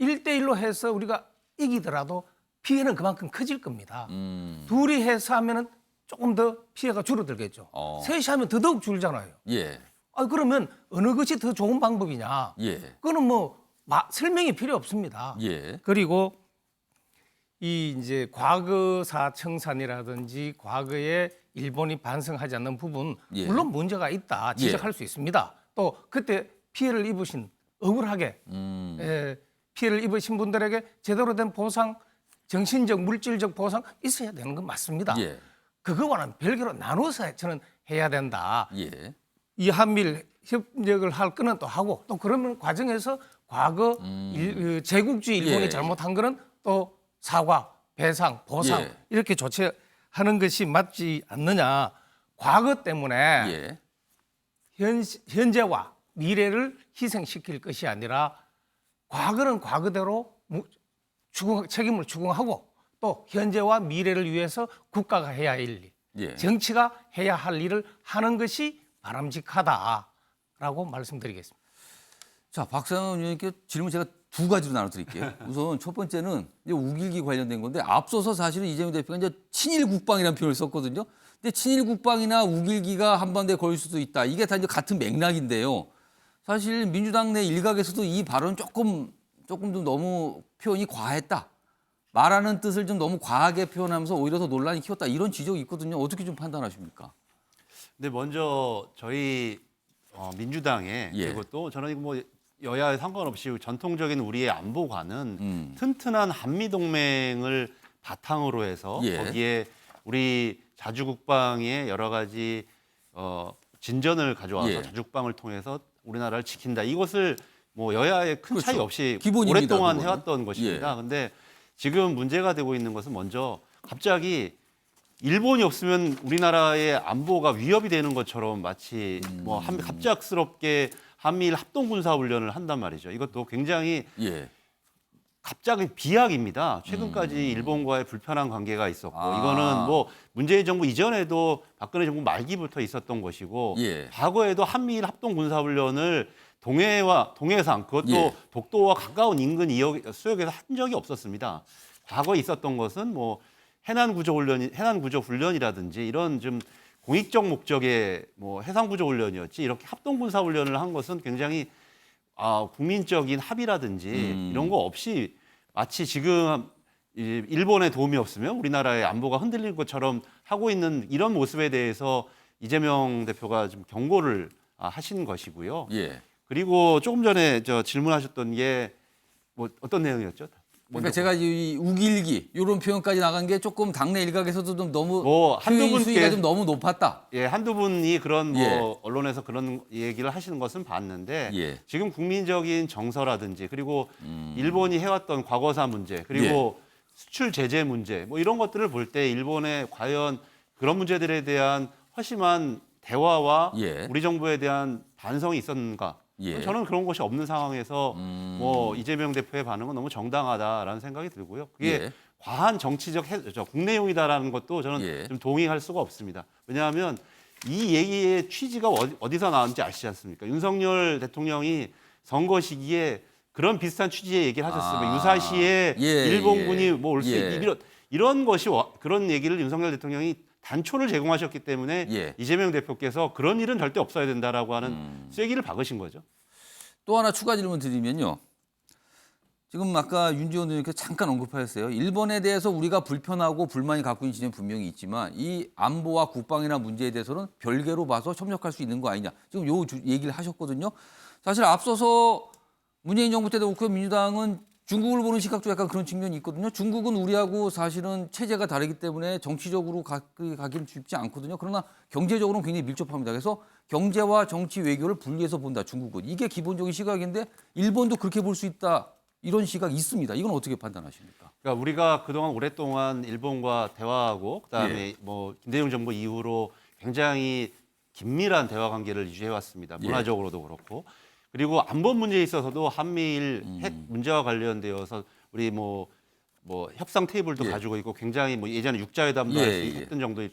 1대1로 해서 우리가 이기더라도 피해는 그만큼 커질 겁니다. 음. 둘이 해서 하면은 조금 더 피해가 줄어들겠죠. 셋이 하면 더더욱 줄잖아요. 예. 그러면 어느 것이 더 좋은 방법이냐? 예. 그거는 뭐 설명이 필요 없습니다. 예. 그리고 이 이제 과거사 청산이라든지 과거에 일본이 반성하지 않는 부분 예. 물론 문제가 있다 지적할 수 있습니다. 또 그때 피해를 입으신 억울하게 피해를 입으신 분들에게 제대로 된 보상, 정신적, 물질적 보상 있어야 되는 건 맞습니다. 예. 그거와는 별개로 나눠서 저는 해야 된다. 예. 이 한미일 협력을 할 거는 또 하고 또 그러면 과정에서 과거 제국주의 일본이 예. 잘못한 거는 또 사과, 배상, 보상 예. 이렇게 조치하는 것이 맞지 않느냐. 과거 때문에 예. 현재와 미래를 희생시킬 것이 아니라 과거는 과거대로 책임을 추궁하고 또 현재와 미래를 위해서 국가가 해야 할 일, 예. 정치가 해야 할 일을 하는 것이 바람직하다라고 말씀드리겠습니다. 자, 박상현 의원님께 질문 제가 두 가지로 나눠드릴게요. 우선 첫 번째는 이제 우길기 관련된 건데 앞서서 사실은 이재명 대표가 이제 친일 국방이라는 표현을 썼거든요. 근데 친일 국방이나 우길기가 한반도에 걸릴 수도 있다. 이게 다 이제 같은 맥락인데요. 사실 민주당 내 일각에서도 이 발언 조금 좀 너무 표현이 과했다. 말하는 뜻을 좀 너무 과하게 표현하면서 오히려 더 논란이 키웠다. 이런 지적이 있거든요. 어떻게 좀 판단하십니까? 근데 먼저 저희 민주당에 예. 그리고 또 저는 이거 뭐 여야에 상관없이 전통적인 우리의 안보관은 튼튼한 한미 동맹을 바탕으로 해서 예. 거기에 우리 자주국방의 여러 가지 진전을 가져와서 예. 자주국방을 통해서 우리나라를 지킨다. 이것을 뭐 여야의 큰 차이 그렇죠. 없이 기본입니다, 오랫동안 그거는. 해왔던 것입니다. 예. 근데 지금 문제가 되고 있는 것은 먼저 갑자기 일본이 없으면 우리나라의 안보가 위협이 되는 것처럼 마치 뭐 갑작스럽게 한미일 합동군사훈련을 한단 말이죠. 이것도 굉장히 예. 갑자기 비약입니다. 최근까지 일본과의 불편한 관계가 있었고 아. 이거는 뭐 문재인 정부 이전에도 박근혜 정부 말기부터 있었던 것이고 예. 과거에도 한미일 합동군사훈련을 동해상 그것도 예. 독도와 가까운 인근 수역에서 한 적이 없었습니다. 과거에 있었던 것은 뭐 해난구조훈련이라든지 이런 좀 공익적 목적의 뭐 해상구조훈련이었지 이렇게 합동군사훈련을 한 것은 굉장히 국민적인 합의라든지 이런 거 없이 마치 지금 일본의 도움이 없으면 우리나라의 안보가 흔들릴 것처럼 하고 있는 이런 모습에 대해서 이재명 대표가 좀 경고를 하신 것이고요. 예. 그리고 조금 전에 질문하셨던 게 뭐 어떤 내용이었죠? 그러니까 제가 이 우길기 이런 표현까지 나간 게 조금 당내 일각에서도 좀 너무 뭐 한두 표현 수위가 분께 좀 너무 높았다. 예, 한두 분이 그런 뭐 예. 언론에서 그런 얘기를 하시는 것은 봤는데 예. 지금 국민적인 정서라든지 그리고 일본이 해왔던 과거사 문제 그리고 수출 제재 문제 뭐 이런 것들을 볼 때 일본에 과연 그런 문제들에 대한 허심한 대화와 예. 우리 정부에 대한 반성이 있었는가? 예. 저는 그런 것이 없는 상황에서 뭐 이재명 대표의 반응은 너무 정당하다라는 생각이 들고요. 그게 예. 과한 정치적 국내용이다라는 것도 저는 예. 좀 동의할 수가 없습니다. 왜냐하면 이 얘기의 취지가 어디서 나왔는지 아시지 않습니까? 윤석열 대통령이 선거 시기에 그런 비슷한 취지의 얘기를 하셨습니다. 유사시에 예, 일본군이 예. 뭐 올 수 예. 이런 것이 그런 얘기를 윤석열 대통령이 단초를 제공하셨기 때문에 예. 이재명 대표께서 그런 일은 절대 없어야 된다라고 하는 쐐기를 박으신 거죠. 또 하나 추가 질문 드리면요. 지금 아까 윤지원 의원님께서 잠깐 언급하셨어요. 일본에 대해서 우리가 불편하고 불만이 갖고 있는 지점이 분명히 있지만 이 안보와 국방이나 문제에 대해서는 별개로 봐서 협력할 수 있는 거 아니냐. 지금 요 얘기를 하셨거든요. 사실 앞서서 문재인 정부 때도 그렇고 민주당은 중국을 보는 시각도 약간 그런 측면이 있거든요. 중국은 우리하고 사실은 체제가 다르기 때문에 정치적으로 가기는 쉽지 않거든요. 그러나 경제적으로는 굉장히 밀접합니다. 그래서 경제와 정치 외교를 분리해서 본다. 중국은. 이게 기본적인 시각인데 일본도 그렇게 볼 수 있다. 이런 시각이 있습니다. 이건 어떻게 판단하십니까? 그러니까 우리가 그동안 오랫동안 일본과 대화하고 그다음에 예. 뭐 김대중 정부 이후로 굉장히 긴밀한 대화 관계를 유지해 왔습니다. 예. 문화적으로도 그렇고. 그리고 안보 문제에 있어서도 한미일 핵 문제와 관련되어서 우리 뭐 협상 테이블도 예. 가지고 있고 굉장히 뭐 예전에 육자회담도 예, 했던 정도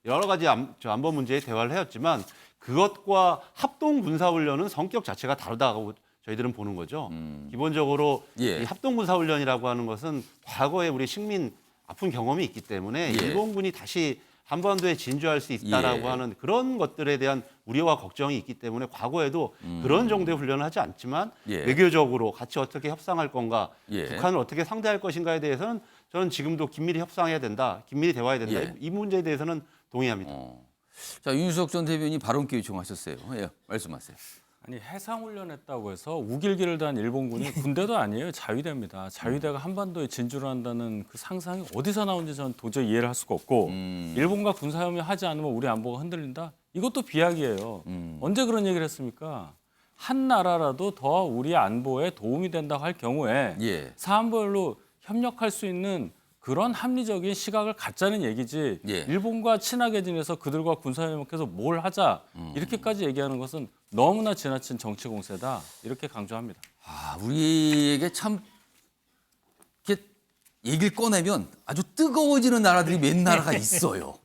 여러 가지 안보 문제에 대화를 해왔지만 그것과 합동 군사훈련은 성격 자체가 다르다고 저희들은 보는 거죠. 기본적으로 예. 이 합동 군사훈련이라고 하는 것은 과거에 우리 식민 아픈 경험이 있기 때문에 예. 일본군이 다시 한반도에 진주할 수 있다라고 예. 하는 그런 것들에 대한 우려와 걱정이 있기 때문에 과거에도 그런 정도의 훈련을 하지 않지만 예. 외교적으로 같이 어떻게 협상할 건가, 예. 북한을 어떻게 상대할 것인가에 대해서는 저는 지금도 긴밀히 협상해야 된다, 긴밀히 대화해야 된다. 예. 이 문제에 대해서는 동의합니다. 자, 윤수석 전 대변인이 발언기 요청하셨어요. 예, 말씀하세요. 아니 해상훈련했다고 해서 우길기를 단 일본군이 군대도 아니에요. 자위대입니다. 자위대가 한반도에 진주를 한다는 그 상상이 어디서 나온지 저는 도저히 이해를 할 수가 없고 일본과 군사협력 하지 않으면 우리 안보가 흔들린다? 이것도 비약이에요. 언제 그런 얘기를 했습니까? 한 나라라도 더 우리 안보에 도움이 된다고 할 경우에 예. 사안별로 협력할 수 있는 그런 합리적인 시각을 갖자는 얘기지 예. 일본과 친하게 지내서 그들과 군사협력해서 뭘 하자 이렇게까지 얘기하는 것은 너무나 지나친 정치 공세다 이렇게 강조합니다. 아, 우리에게 참 이렇게 얘기를 꺼내면 아주 뜨거워지는 나라들이 몇 나라가 있어요.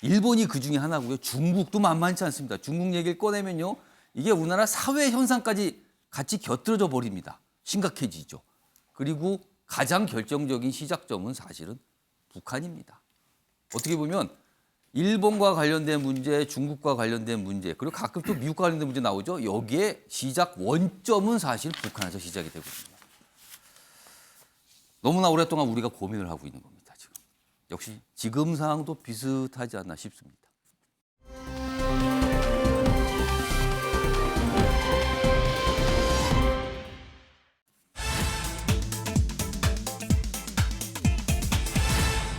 일본이 그 중에 하나고요. 중국도 만만치 않습니다. 중국 얘기를 꺼내면요. 이게 우리나라 사회 현상까지 같이 곁들여져 버립니다. 심각해지죠. 그리고 가장 결정적인 시작점은 사실은 북한입니다. 어떻게 보면 일본과 관련된 문제, 중국과 관련된 문제, 그리고 가끔 또 미국과 관련된 문제 나오죠. 여기에 시작 원점은 사실 북한에서 시작이 되거든요. 너무나 오랫동안 우리가 고민을 하고 있는 겁니다. 지금. 역시 지금 상황도 비슷하지 않나 싶습니다.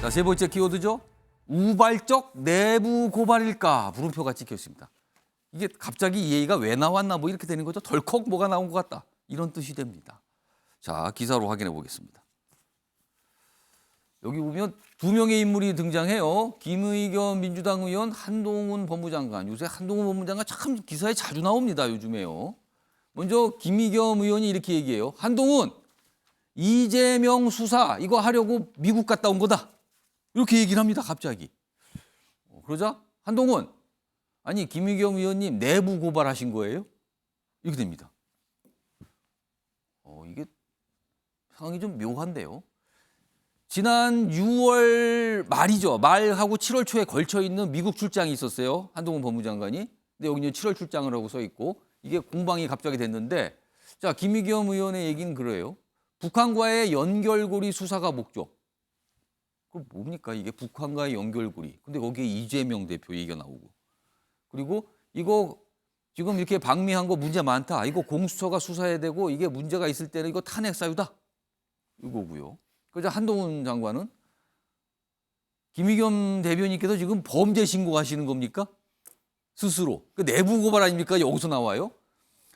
자, 세 번째 키워드죠. 우발적 내부 고발일까? 물음표가 찍혀 있습니다. 이게 갑자기 이 얘기가 왜 나왔나 뭐 이렇게 되는 거죠. 덜컥 뭐가 나온 것 같다. 이런 뜻이 됩니다. 자, 기사로 확인해 보겠습니다. 여기 보면 두 명의 인물이 등장해요. 김의겸 민주당 의원, 한동훈 법무장관. 요새 한동훈 법무장관 참 기사에 자주 나옵니다. 요즘에요. 먼저 김의겸 의원이 이렇게 얘기해요. 한동훈, 이재명 수사 이거 하려고 미국 갔다 온 거다. 이렇게 얘기를 합니다. 갑자기. 그러자 한동훈, 아니 김의겸 의원님 내부 고발하신 거예요? 이렇게 됩니다. 이게 상황이 좀 묘한데요. 지난 6월 말이죠. 말하고 7월 초에 걸쳐 있는 미국 출장이 있었어요. 한동훈 법무장관이. 근데 여기는 7월 출장을 하고 서 있고 이게 공방이 갑자기 됐는데 자, 김의겸 의원의 얘기는 그래요. 북한과의 연결고리 수사가 목적. 그럼 뭡니까? 이게 북한과의 연결고리. 근데 거기에 이재명 대표 얘기가 나오고. 그리고 이거 지금 이렇게 방미한 거 문제 많다. 이거 공수처가 수사해야 되고 이게 문제가 있을 때는 이거 탄핵 사유다. 이거고요. 그래서 한동훈 장관은 김의겸 대변인께서 지금 범죄 신고하시는 겁니까? 스스로. 그 내부 고발 아닙니까? 여기서 나와요.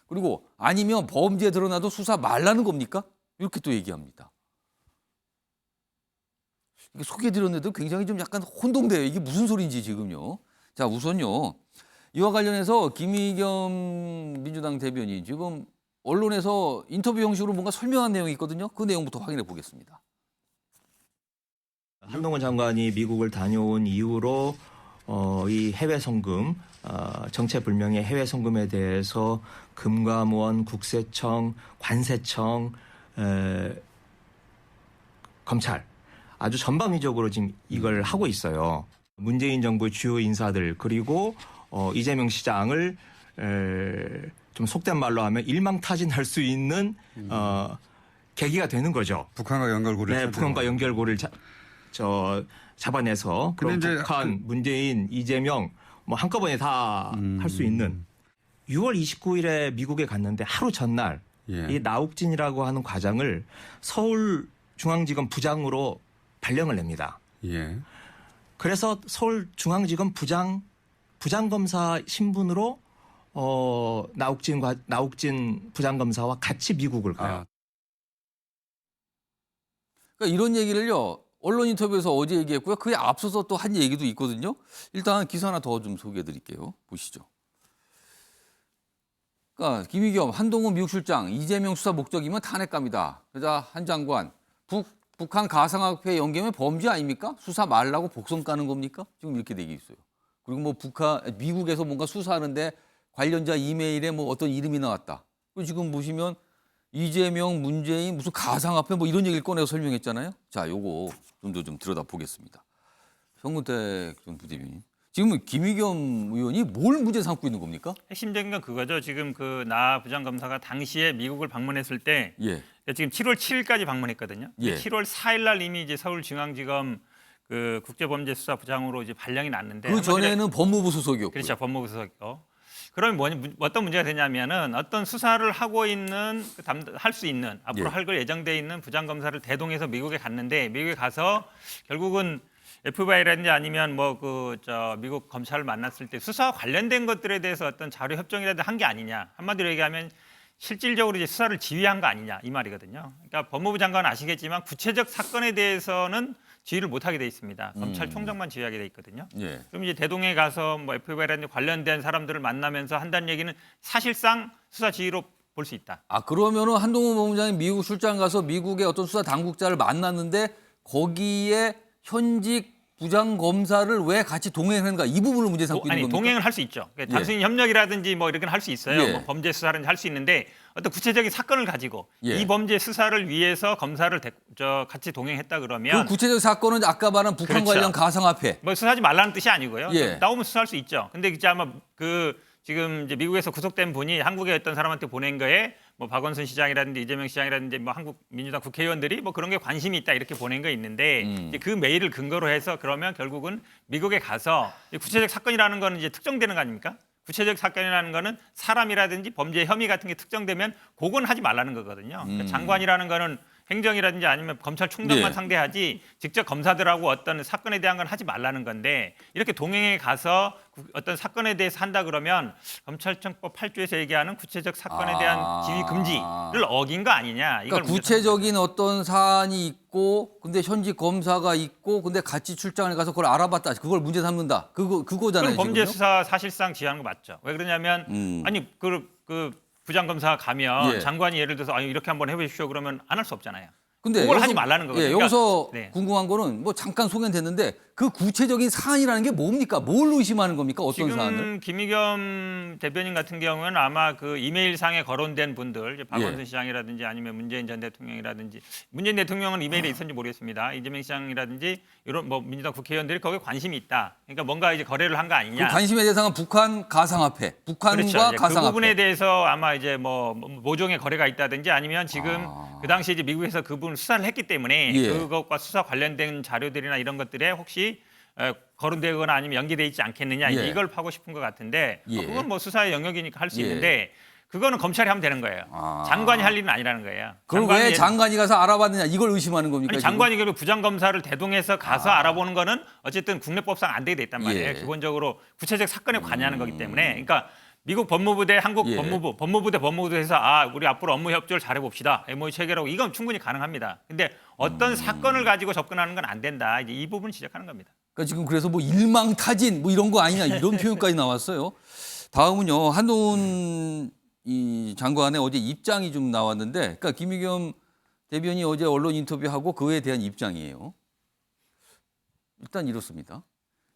그리고 아니면 범죄 드러나도 수사 말라는 겁니까? 이렇게 또 얘기합니다. 이게 소개해드렸는데도 굉장히 좀 약간 혼동돼요. 이게 무슨 소리인지 지금요. 자, 우선요. 이와 관련해서 김의겸 민주당 대변인 지금 언론에서 인터뷰 형식으로 뭔가 설명한 내용이 있거든요. 그 내용부터 확인해 보겠습니다. 한동훈 장관이 미국을 다녀온 이후로 이 해외 송금, 정체불명의 해외 송금에 대해서 금감원, 국세청, 관세청, 검찰 아주 전방위적으로 지금 이걸 하고 있어요. 문재인 정부의 주요 인사들 그리고 이재명 시장을 좀 속된 말로 하면 일망타진할 수 있는 계기가 되는 거죠. 북한과 연결고리를 네, 북한과 연결고리를 잡아내서 그럼 북한, 문재인, 이재명 뭐 한꺼번에 다 할 수 있는 6월 29일에 미국에 갔는데 하루 전날 이 나욱진이라고 하는 과장을 서울중앙지검 부장으로 발령을 냅니다. 그래서 서울중앙지검 부장검사 신분으로 나욱진 부장검사와 같이 미국을 가요. 그러니까 이런 얘기를요. 언론 인터뷰에서 어제 얘기했고요. 그에 앞서서 또 한 얘기도 있거든요. 일단 기사 하나 더 좀 소개해 드릴게요. 보시죠. 그러니까 김의겸, 한동훈 미국 출장, 이재명 수사 목적이면 탄핵감이다. 그러자 한 장관, 북한 가상화폐 연계면 범죄 아닙니까? 수사 말라고 복선 까는 겁니까? 지금 이렇게 되게 있어요. 그리고 뭐 미국에서 뭔가 수사하는데 관련자 이메일에 뭐 어떤 이름이 나왔다. 그리고 지금 보시면 이재명, 문재인 무슨 가상화폐 뭐 이런 얘기를 꺼내서 설명했잖아요. 자, 요거 좀 더 좀 들여다 보겠습니다. 정문택 전 부대변인. 지금 김의겸 의원이 뭘 문제 삼고 있는 겁니까? 핵심적인 건 그거죠. 지금 그 나 부장검사가 당시에 미국을 방문했을 때 지금 7월 7일까지 방문했거든요. 7월 4일 날 이미 이제 서울중앙지검 그 국제범죄수사부장으로 이제 발령이 났는데 그 전에는 법무부 소속이었고요. 그렇죠. 법무부 소속이고. 그러면 어떤 문제가 되냐면은 어떤 수사를 하고 있는 할 수 있는 앞으로 할 걸 예정돼 있는 부장검사를 대동해서 미국에 갔는데 미국에 가서 결국은 FBI라든지 아니면 미국 검찰을 만났을 때 수사와 관련된 것들에 대해서 어떤 자료 협정이라도 한 게 아니냐. 한마디로 얘기하면 실질적으로 이제 수사를 지휘한 거 아니냐 이 말이거든요. 그러니까 법무부 장관은 아시겠지만 구체적 사건에 대해서는 지휘를 못하게 돼 있습니다. 검찰총장만 지휘하게 돼 있거든요. 그럼 이제 대동에 가서 뭐 FBI라든지 관련된 사람들을 만나면서 한다는 얘기는 사실상 수사 지휘로 볼 수 있다. 아, 그러면은 한동훈 법무장관이 미국 출장 가서 미국의 어떤 수사 당국자를 만났는데 거기에 현직 부장검사를 왜 같이 동행하는가 이 부분을 문제 삼고 있는 겁니까? 동행을 할 수 있죠. 단순히 협력이라든지 뭐 이렇게는 할 수 있어요. 뭐 범죄 수사라든지 할 수 있는데 어떤 구체적인 사건을 가지고 예. 이 범죄 수사를 위해서 검사를 같이 동행했다 그 그러면 구체적 사건은 아까 말한 북한 그렇죠. 관련 가상화폐. 뭐 수사하지 말라는 뜻이 아니고요. 예. 나오면 수사할 수 있죠. 근데 이제 아마 지금 이제 미국에서 구속된 분이 한국에 어떤 사람한테 보낸 거에 뭐 박원순 시장이라든지 이재명 시장이라든지 뭐 한국 민주당 국회의원들이 뭐 그런 게 관심이 있다 이렇게 보낸 거 있는데 이제 그 메일을 근거로 해서 그러면 결국은 미국에 가서 구체적 사건이라는 거는 이제 특정되는 거 아닙니까? 구체적 사건이라는 거는 사람이라든지 범죄 혐의 같은 게 특정되면 그건 하지 말라는 거거든요. 그러니까 장관이라는 거는 행정이라든지 아니면 검찰 총장만 예. 상대하지 직접 검사들하고 어떤 사건에 대한 건 하지 말라는 건데 이렇게 동행에 가서 어떤 사건에 대해서 한다 그러면 검찰청법 8조에서 얘기하는 구체적 사건에 대한 지위 금지를 어긴 거 아니냐. 이걸 그러니까 구체적인 어떤 사안이 있고 근데 현직 검사가 있고 근데 같이 출장을 가서 그걸 알아봤다. 그걸 문제 삼는다. 그거잖아요. 그럼 범죄 지금요? 수사 사실상 지휘하는 거 맞죠. 왜 그러냐면 아니 그 부장검사 가면 예. 장관이 예를 들어서 이렇게 한번 해보십시오 그러면 안 할 수 없잖아요. 근데 그걸 여기서- 하지 말라는 거거든요. 예, 그러니까- 여기서 네. 궁금한 거는 뭐 잠깐 소개는 됐는데 그 구체적인 사안이라는 게 뭡니까? 뭘 의심하는 겁니까? 어떤 지금 사안을? 김의겸 대변인 같은 경우는 아마 그 이메일상에 거론된 분들, 이제 박원순 예. 시장이라든지 아니면 문재인 전 대통령이라든지 문재인 대통령은 이메일에 있었는지 모르겠습니다. 이재명 시장이라든지 이런 뭐 민주당 국회의원들이 거기에 관심이 있다. 그러니까 뭔가 이제 거래를 한 거 그 아니냐. 관심의 대상은 북한 가상화폐, 북한과 그렇죠. 이제 그 가상화폐. 부분에 대해서 아마 이제 뭐 모종의 거래가 있다든지 아니면 지금 그 당시 이제 미국에서 그분을 수사를 했기 때문에 예. 그것과 수사 관련된 자료들이나 이런 것들에 혹시 거론되거나 아니면 연계돼 있지 않겠느냐 예. 이걸 파고 싶은 것 같은데 예. 그건 뭐 수사의 영역이니까 할 수 예. 있는데 그거는 검찰이 하면 되는 거예요. 장관이 할 일은 아니라는 거예요. 그럼 왜 장관이 가서 알아봤느냐 이걸 의심하는 겁니까? 아니, 지금? 장관이 결국 부장검사를 대동해서 가서 알아보는 거는 어쨌든 국내법상 안 되게 돼 있단 말이에요. 예. 기본적으로 구체적 사건에 관여하는 거기 때문에 그러니까 미국 법무부 대 한국 예. 법무부 대 법무부에서 우리 앞으로 업무 협조를 잘해 봅시다. MOU 체결하고 이건 충분히 가능합니다. 근데 어떤 사건을 가지고 접근하는 건 안 된다. 이제 이 부분 지적하는 겁니다. 그러니까 지금 그래서 뭐 일망타진 뭐 이런 거 아니냐 이런 표현까지 나왔어요. 다음은요 한동훈 이 장관의 어제 입장이 좀 나왔는데, 그러니까 김의겸 대변인이 어제 언론 인터뷰하고 그에 대한 입장이에요. 일단 이렇습니다.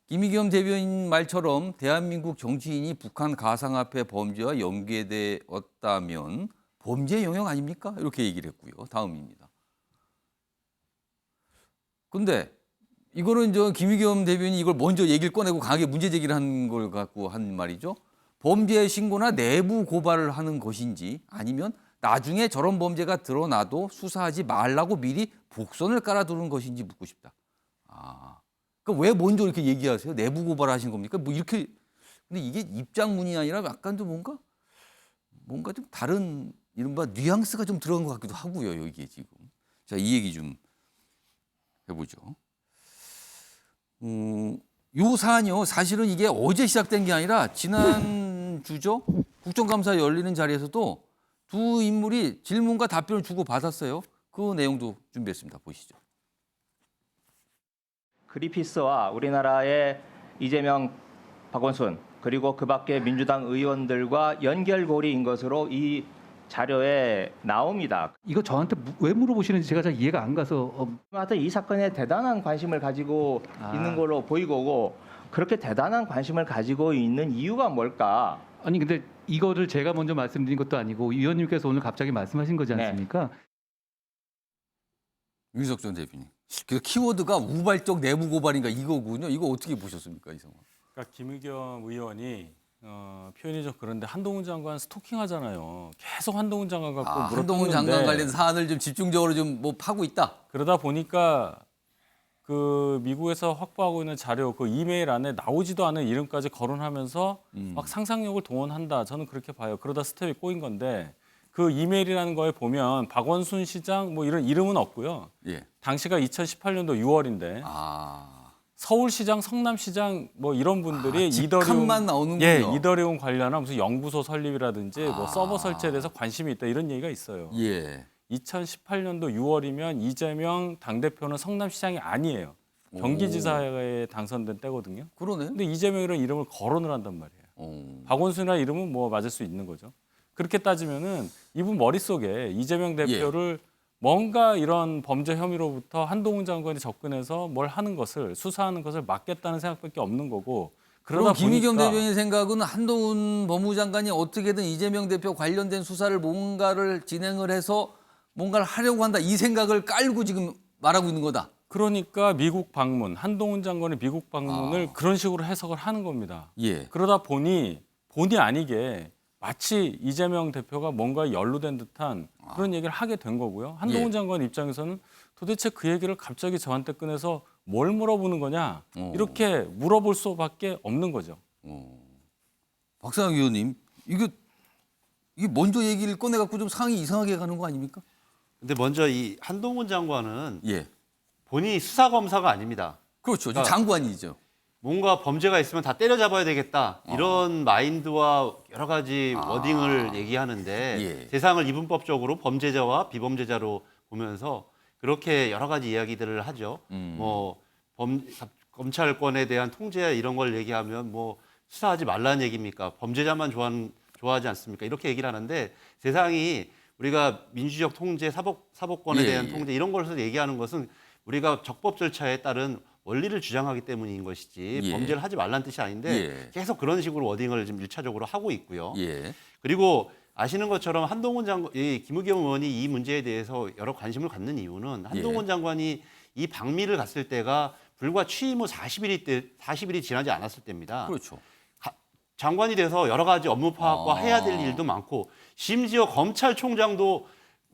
김의겸 대변인 말처럼 대한민국 정치인이 북한 가상화폐 범죄와 연계되었다면 범죄 영역 아닙니까? 이렇게 얘기를 했고요. 다음입니다. 근데 이거는 김의겸 대변인이 이걸 먼저 얘기를 꺼내고 강하게 문제 제기를 한 걸 갖고 한 말이죠. 범죄 신고나 내부 고발을 하는 것인지 아니면 나중에 저런 범죄가 드러나도 수사하지 말라고 미리 복선을 깔아두는 것인지 묻고 싶다. 그러니까 왜 먼저 이렇게 얘기하세요? 내부 고발하신 겁니까? 뭐 이렇게 근데 이게 입장문이 아니라 약간 좀 뭔가 좀 다른 이른바 뉘앙스가 좀 들어간 것 같기도 하고요. 여기에 지금. 자, 이 얘기 좀 해보죠. 요 사안이요. 사실은 이게 어제 시작된 게 아니라 지난 주죠. 국정감사 열리는 자리에서도 두 인물이 질문과 답변을 주고 받았어요. 그 내용도 준비했습니다. 보시죠. 그리피스와 우리나라의 이재명, 박원순 그리고 그 밖의 민주당 의원들과 연결고리인 것으로 이 자료에 나옵니다. 이거 저한테 왜 물어보시는지 제가 잘 이해가 안 가서 하여튼 이 사건에 대단한 관심을 가지고 있는 걸로 보이고 그렇게 대단한 관심을 가지고 있는 이유가 뭘까? 아니 근데 이거를 제가 먼저 말씀드린 것도 아니고 위원님께서 오늘 갑자기 말씀하신 거지 않습니까? 윤석 전 대표님. 그래서 키워드가 우발적 내부 고발인가 이거군요. 이거 어떻게 보셨습니까, 이 상황? 그러니까 김의겸 의원이 표현이 좀 그런데 한동훈 장관 스토킹하잖아요. 계속 한동훈 장관 갖고 한동훈 장관 관련 사안을 좀 집중적으로 좀 뭐 파고 있다. 그러다 보니까 그 미국에서 확보하고 있는 자료 그 이메일 안에 나오지도 않은 이름까지 거론하면서 막 상상력을 동원한다. 저는 그렇게 봐요. 그러다 스텝이 꼬인 건데 그 이메일이라는 거에 보면 박원순 시장 뭐 이런 이름은 없고요. 예. 당시가 2018년도 6월인데 서울시장, 성남시장 뭐 이런 분들이 직함만 나오는군요. 예, 이더리움 관련한 무슨 연구소 설립이라든지 뭐 서버 설치에 대해서 관심이 있다 이런 얘기가 있어요. 예. 2018년도 6월이면 이재명 당대표는 성남시장이 아니에요. 경기지사에 당선된 때거든요. 그러네. 근데 이재명이라는 이름을 거론을 한단 말이에요. 박원순이라는 이름은 뭐 맞을 수 있는 거죠. 그렇게 따지면은 이분 머릿속에 이재명 대표를 뭔가 이런 범죄 혐의로부터 한동훈 장관이 접근해서 뭘 하는 것을 수사하는 것을 막겠다는 생각밖에 없는 거고 그럼 김의겸 보니까 대변인 생각은 한동훈 법무장관이 어떻게든 이재명 대표 관련된 수사를 뭔가를 진행을 해서 뭔가를 하려고 한다 이 생각을 깔고 지금 말하고 있는 거다. 그러니까 미국 방문, 한동훈 장관의 미국 방문을 그런 식으로 해석을 하는 겁니다. 예. 그러다 보니 본의 아니게 마치 이재명 대표가 뭔가 연루된 듯한 그런 얘기를 하게 된 거고요. 한동훈 예. 장관 입장에서는 도대체 그 얘기를 갑자기 저한테 꺼내서 뭘 물어보는 거냐 이렇게 물어볼 수밖에 없는 거죠. 박상혁 의원님, 이게 먼저 얘기를 꺼내갖고 좀 상황이 이상하게 가는 거 아닙니까? 근데 먼저 이 한동훈 장관은 예. 본인이 수사 검사가 아닙니다. 그렇죠. 지금 그러니까 장관이죠. 뭔가 범죄가 있으면 다 때려잡아야 되겠다 이런 마인드와 여러 가지 워딩을 얘기하는데 예. 세상을 이분법적으로 범죄자와 비범죄자로 보면서 그렇게 여러 가지 이야기들을 하죠. 뭐 검찰권에 대한 통제 이런 걸 얘기하면 뭐 수사하지 말라는 얘기입니까? 범죄자만 좋아하지 않습니까? 이렇게 얘기를 하는데 세상이 우리가 민주적 통제, 사법권에 예, 대한 예. 통제 이런 것을 얘기하는 것은 우리가 적법 절차에 따른 원리를 주장하기 때문인 것이지 예. 범죄를 하지 말라는 뜻이 아닌데 예. 계속 그런 식으로 워딩을 지금 1차적으로 하고 있고요. 예. 그리고 아시는 것처럼 한동훈 장관, 김의겸 의원이 이 문제에 대해서 여러 관심을 갖는 이유는 한동훈 예. 장관이 이 방미를 갔을 때가 불과 취임 후 40일이 지나지 않았을 때입니다. 그렇죠. 장관이 돼서 여러 가지 업무 파악과 해야 될 일도 많고 심지어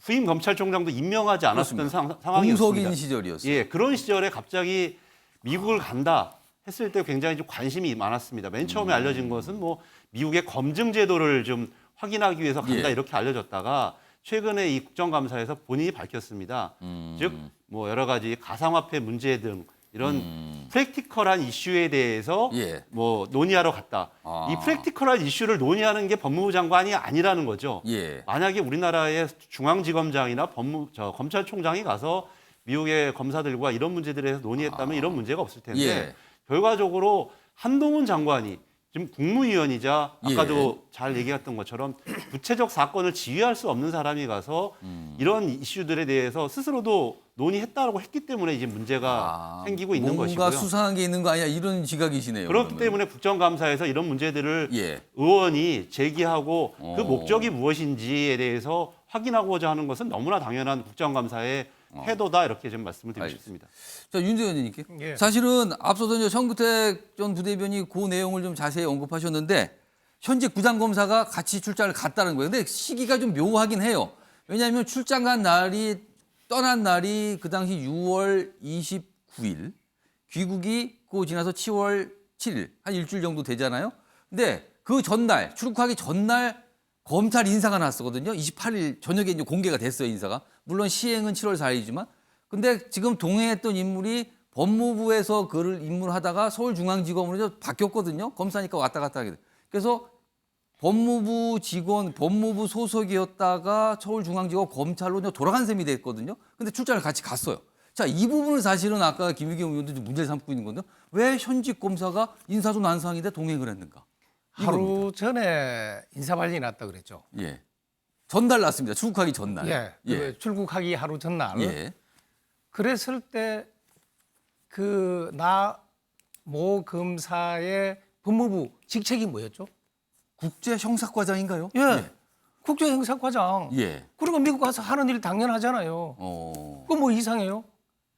후임 검찰총장도 임명하지 않았던 상황이었습니다. 공석인 시절이었어요. 예, 그런 시절에 갑자기 미국을 간다 했을 때 굉장히 좀 관심이 많았습니다. 맨 처음에 알려진 것은 뭐 미국의 검증 제도를 좀 확인하기 위해서 간다 예. 이렇게 알려졌다가 최근에 이 국정감사에서 본인이 밝혔습니다. 즉 뭐 여러 가지 가상화폐 문제 등 이런 프랙티컬한 이슈에 대해서 예. 뭐 논의하러 갔다. 이 프랙티컬한 이슈를 논의하는 게 법무부 장관이 아니라는 거죠. 예. 만약에 우리나라의 중앙지검장이나 검찰총장이 가서 미국의 검사들과 이런 문제들에 대해서 논의했다면 이런 문제가 없을 텐데 예. 결과적으로 한동훈 장관이 지금 국무위원이자 아까도 잘 얘기했던 것처럼 구체적 사건을 지휘할 수 없는 사람이 가서 이런 이슈들에 대해서 스스로도 논의했다라고 했기 때문에 이제 문제가 생기고 있는 것이고요. 뭔가 수상한 게 있는 거 아니야 이런 지각이시네요. 그렇기 그러면. 때문에 국정감사에서 이런 문제들을 예. 의원이 제기하고 그 어. 목적이 무엇인지에 대해서 확인하고자 하는 것은 너무나 당연한 국정감사의 태도다 이렇게 좀 말씀을 드리고 싶습니다. 자, 윤재현 의원님께. 예. 사실은 앞서서 이제 정구택 전 부대변인이 그 내용을 좀 자세히 언급하셨는데 현재 구장검사가 같이 출장을 갔다는 거예요. 근데 시기가 좀 묘하긴 해요. 왜냐하면 출장 간 날이 떠난 날이 그 당시 6월 29일, 귀국이 그 지나서 10월 7일, 한 일주일 정도 되잖아요. 근데 그 전날, 출국하기 전날 검찰 인사가 났었거든요. 28일 저녁에 이제 공개가 됐어요, 인사가. 물론 시행은 7월 4일이지만. 근데 지금 동행했던 인물이 법무부에서 그를 임무하다가 서울중앙지검으로 바뀌었거든요. 검사니까 왔다 갔다 하게 돼. 그래서 법무부 직원, 법무부 소속이었다가 서울중앙지검 검찰로 돌아간 셈이 됐거든요. 근데 출장을 같이 갔어요. 자, 이 부분을 사실은 아까 김의겸 의원도 좀 문제를 삼고 있는 건데요. 왜 현직 검사가 인사도 난상인데 동행을 했는가? 하루 전에 인사발령이 났다 그랬죠. 예. 전날 났습니다. 출국하기 전날. 예. 그 출국하기 하루 전날. 예. 그랬을 때 그 모 검사의 법무부 직책이 뭐였죠? 국제형사과장인가요? 예. 국제형사과장. 예. 그리고 미국 가서 하는 일 당연하잖아요. 그거 뭐 이상해요?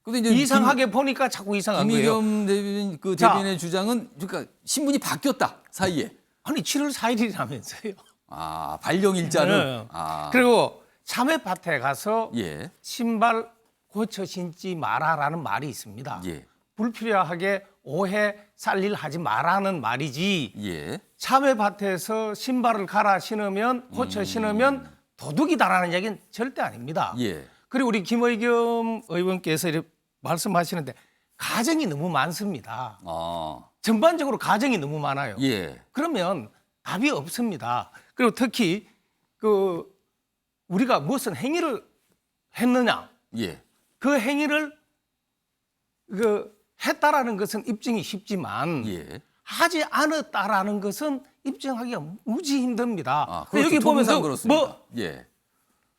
근데 이제 이상하게 보니까 자꾸 이상한 거예요. 김의겸 대변인 그 자. 대변인의 주장은 그러니까 신분이 바뀌었다 사이에. 아니 7월 4일이라면서요. 아, 발령일자는. 네. 아. 그리고 참외밭에 가서 예. 신발 고쳐 신지 마라라는 말이 있습니다. 예. 불필요하게 오해 살릴 하지 마라는 말이지. 예. 참외밭에서 신발을 갈아 신으면 고쳐 신으면 도둑이다라는 얘기는 절대 아닙니다. 예. 그리고 우리 김의겸 의원께서 이렇게 말씀하시는데 가정이 너무 많습니다. 아. 전반적으로 가정이 너무 많아요. 예. 그러면 답이 없습니다. 그리고 특히 그 우리가 무슨 행위를 했느냐, 예. 그 행위를 했다라는 것은 입증이 쉽지만 예. 하지 않았다라는 것은 입증하기가 무지 힘듭니다. 아, 근데 여기 보면 그렇습니다. 뭐 예.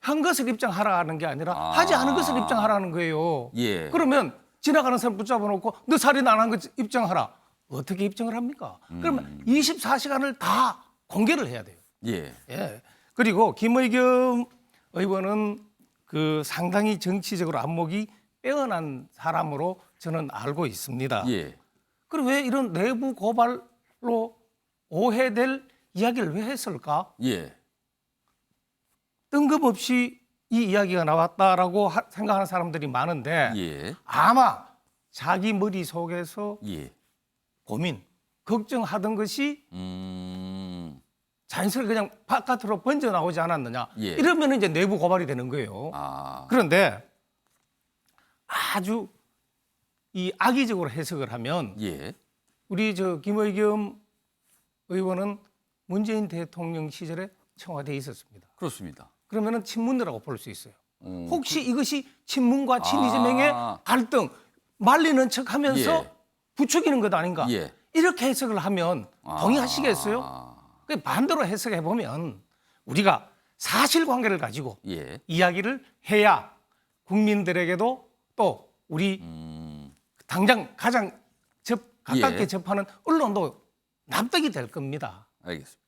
한 것을 입증하라는 게 아니라 아. 하지 않은 것을 입증하라는 거예요. 예. 그러면 지나가는 사람 붙잡아 놓고 너 살인 안 한 것 입증하라. 어떻게 입증을 합니까? 그러면 24시간을 다 공개를 해야 돼요. 예. 예. 그리고 김의겸 의원은 그 상당히 정치적으로 안목이 빼어난 사람으로 저는 알고 있습니다. 예. 그럼 왜 이런 내부 고발로 오해될 이야기를 왜 했을까? 예. 뜬금없이 이 이야기가 나왔다라고 생각하는 사람들이 많은데 예. 아마 자기 머릿속에서 예. 고민, 걱정하던 것이 자연스럽게 그냥 바깥으로 번져나오지 않았느냐. 예. 이러면 이제 내부 고발이 되는 거예요. 아. 그런데 아주 이 악의적으로 해석을 하면 예. 우리 저 김의겸 의원은 문재인 대통령 시절에 청와대에 있었습니다. 그렇습니다. 그러면은 친문이라고 볼 수 있어요. 그 혹시 이것이 친문과 친이즘행의 갈등 말리는 척하면서 예. 부추기는 것 아닌가? 예. 이렇게 해석을 하면 동의하시겠어요? 그 반대로 해석해 보면 우리가 사실관계를 가지고 예. 이야기를 해야 국민들에게도 또 우리 당장 가장 가깝게 예. 접하는 언론도 납득이 될 겁니다. 알겠습니다.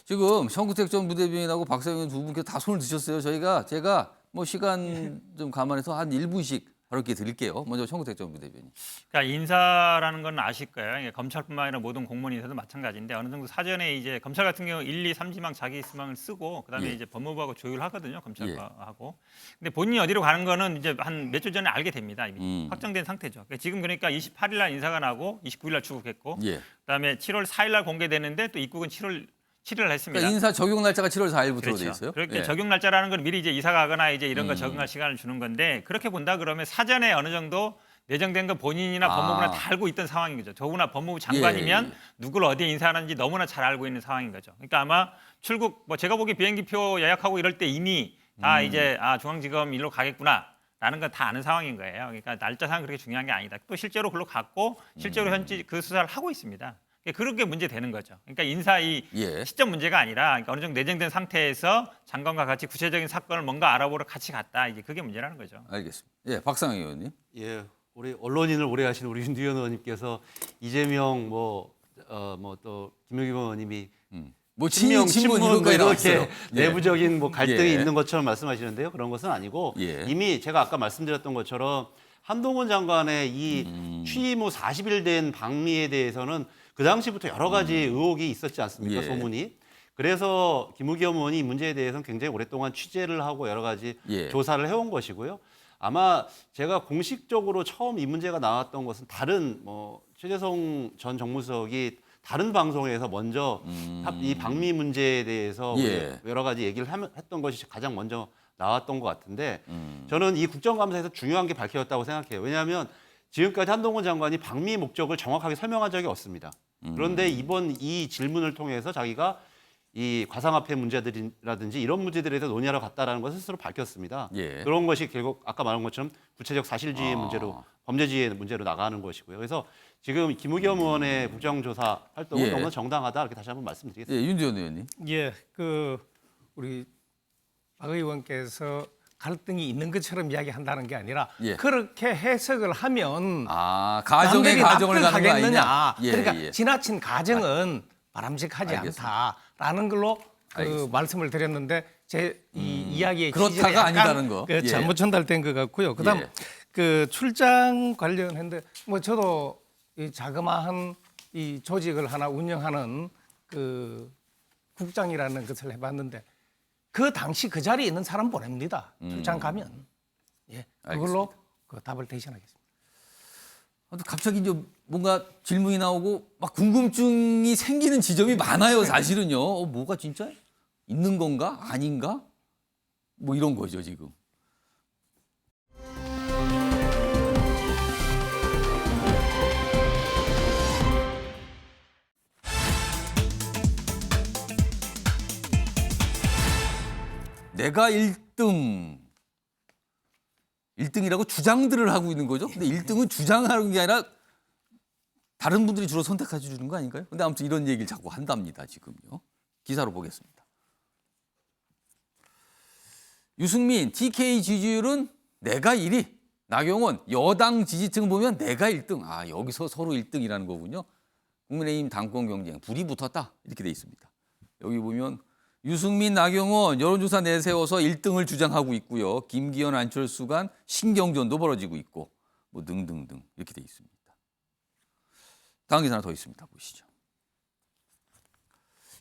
지금 성구택 전 부대변인하고 박상현 의원 두 분께서 다 손을 드셨어요. 제가 뭐 시간 좀 감안해서 한 1분씩 바로 이렇게 드릴게요. 먼저 성구택 전 부대변인. 그러니까 인사라는 건 아실 거예요. 이게 검찰뿐만 아니라 모든 공무원 인사도 마찬가지인데 어느 정도 사전에 이제 검찰 같은 경우 1, 2, 3지망 자기 수망을 쓰고 그다음에 예. 이제 법무부하고 조율을 하거든요. 검찰하고. 근데 본인이 어디로 가는 거는 이제 한 몇 주 전에 알게 됩니다. 이미 확정된 상태죠. 지금 그러니까 28일 날 인사가 나고 29일 날 출국했고 예. 그다음에 7월 4일 날 공개되는데 또 입국은 7월 7일 했습니다. 그러니까 인사 적용 날짜가 7월 4일부터로 그렇죠. 돼 있어요. 그렇게 예. 적용 날짜라는 건 미리 이제 이사 가거나 이제 이런 거 적응할 시간을 주는 건데 그렇게 본다 그러면 사전에 어느 정도 내정된 건 본인이나 법무부나 다 알고 있던 상황인 거죠. 더구나 법무부 장관이면 예. 누구를 어디에 인사하는지 너무나 잘 알고 있는 상황인 거죠. 그러니까 아마 출국 뭐 제가 보기 비행기표 예약하고 이럴 때 이미 다 이제 중앙지검 일로 가겠구나라는 건 다 아는 상황인 거예요. 그러니까 날짜상 그렇게 중요한 게 아니다. 또 실제로 글로 갔고 실제로 현지 그 수사를 하고 있습니다. 그렇게 문제 되는 거죠. 그러니까 인사 이 예. 시점 문제가 아니라 그러니까 어느 정도 내정된 상태에서 장관과 같이 구체적인 사건을 뭔가 알아보러 같이 갔다. 이제 그게 문제라는 거죠. 알겠습니다. 예, 박상현 의원님. 예, 우리 언론인을 오래 하신 우리 윤두현 의원님께서 이재명 또 김용겸 의원님이 뭐 친명, 친문 친문 이런 거 이렇게 나왔어요. 예. 내부적인 뭐 갈등이 예. 있는 것처럼 말씀하시는데요. 그런 것은 아니고 예. 이미 제가 아까 말씀드렸던 것처럼 한동훈 장관의 이 취임 후 40일 된 방미에 대해서는 그 당시부터 여러 가지 의혹이 있었지 않습니까? 예. 소문이. 그래서 김의겸 의원이 이 문제에 대해서는 굉장히 오랫동안 취재를 하고 여러 가지 예. 조사를 해온 것이고요. 아마 제가 공식적으로 처음 이 문제가 나왔던 것은 다른 최재성 전 정무수석이 다른 방송에서 먼저 이 방미 문제에 대해서 예. 여러 가지 얘기를 했던 것이 가장 먼저 나왔던 것 같은데 저는 이 국정감사에서 중요한 게 밝혀졌다고 생각해요. 왜냐하면 지금까지 한동훈 장관이 방미 목적을 정확하게 설명한 적이 없습니다. 그런데 이번 이 질문을 통해서 자기가 이 가상화폐 문제들이라든지 이런 문제들에 대해서 논의하러 갔다라는 것을 스스로 밝혔습니다. 예. 그런 것이 결국 아까 말한 것처럼 구체적 사실주의 문제로 범죄주의 문제로 나가는 것이고요. 그래서 지금 김의겸 의원의 국정조사 활동은 예. 너무 정당하다 이렇게 다시 한번 말씀드리겠습니다. 예, 윤두현 의원님. 예, 우리 박 의원께서 갈등이 있는 것처럼 이야기한다는 게 아니라 예. 그렇게 해석을 하면 가정의 남들이 가정을 가는 거 납득하겠느냐. 아니냐. 예, 그러니까 예. 지나친 가정은 바람직하지 알겠습니다. 않다라는 걸로 알겠습니다. 말씀을 드렸는데 제 이 이야기의 그렇다가 취지가 약간 아니다는 거. 예. 잘못 전달된 것 같고요. 그다음 예. 출장 관련했는데 저도 이 자그마한 이 조직을 하나 운영하는 국장이라는 것을 해봤는데 그 당시 그 자리에 있는 사람 보냅니다. 출장 가면. 예, 그걸로 답을 대신하겠습니다. 갑자기 이제 뭔가 질문이 나오고 막 궁금증이 생기는 지점이 많아요, 사실은요. 뭐가 진짜 있는 건가? 아닌가? 뭐 이런 거죠, 지금. 내가 1등이라고 주장들을 하고 있는 거죠. 근데 1등은 주장하는 게 아니라 다른 분들이 주로 선택해 주는 거 아닌가요? 근데 아무튼 이런 얘기를 자꾸 한답니다, 지금요. 기사로 보겠습니다. 유승민, TK 지지율은 내가 1위. 나경원, 여당 지지층 보면 내가 1등. 여기서 서로 1등이라는 거군요. 국민의힘 당권 경쟁 불이 붙었다 이렇게 돼 있습니다. 여기 보면 유승민, 나경원 여론조사 내세워서 1등을 주장하고 있고요. 김기현, 안철수 간 신경전도 벌어지고 있고 뭐 등등등 이렇게 돼 있습니다. 다음 기사 하나 더 있습니다. 보시죠.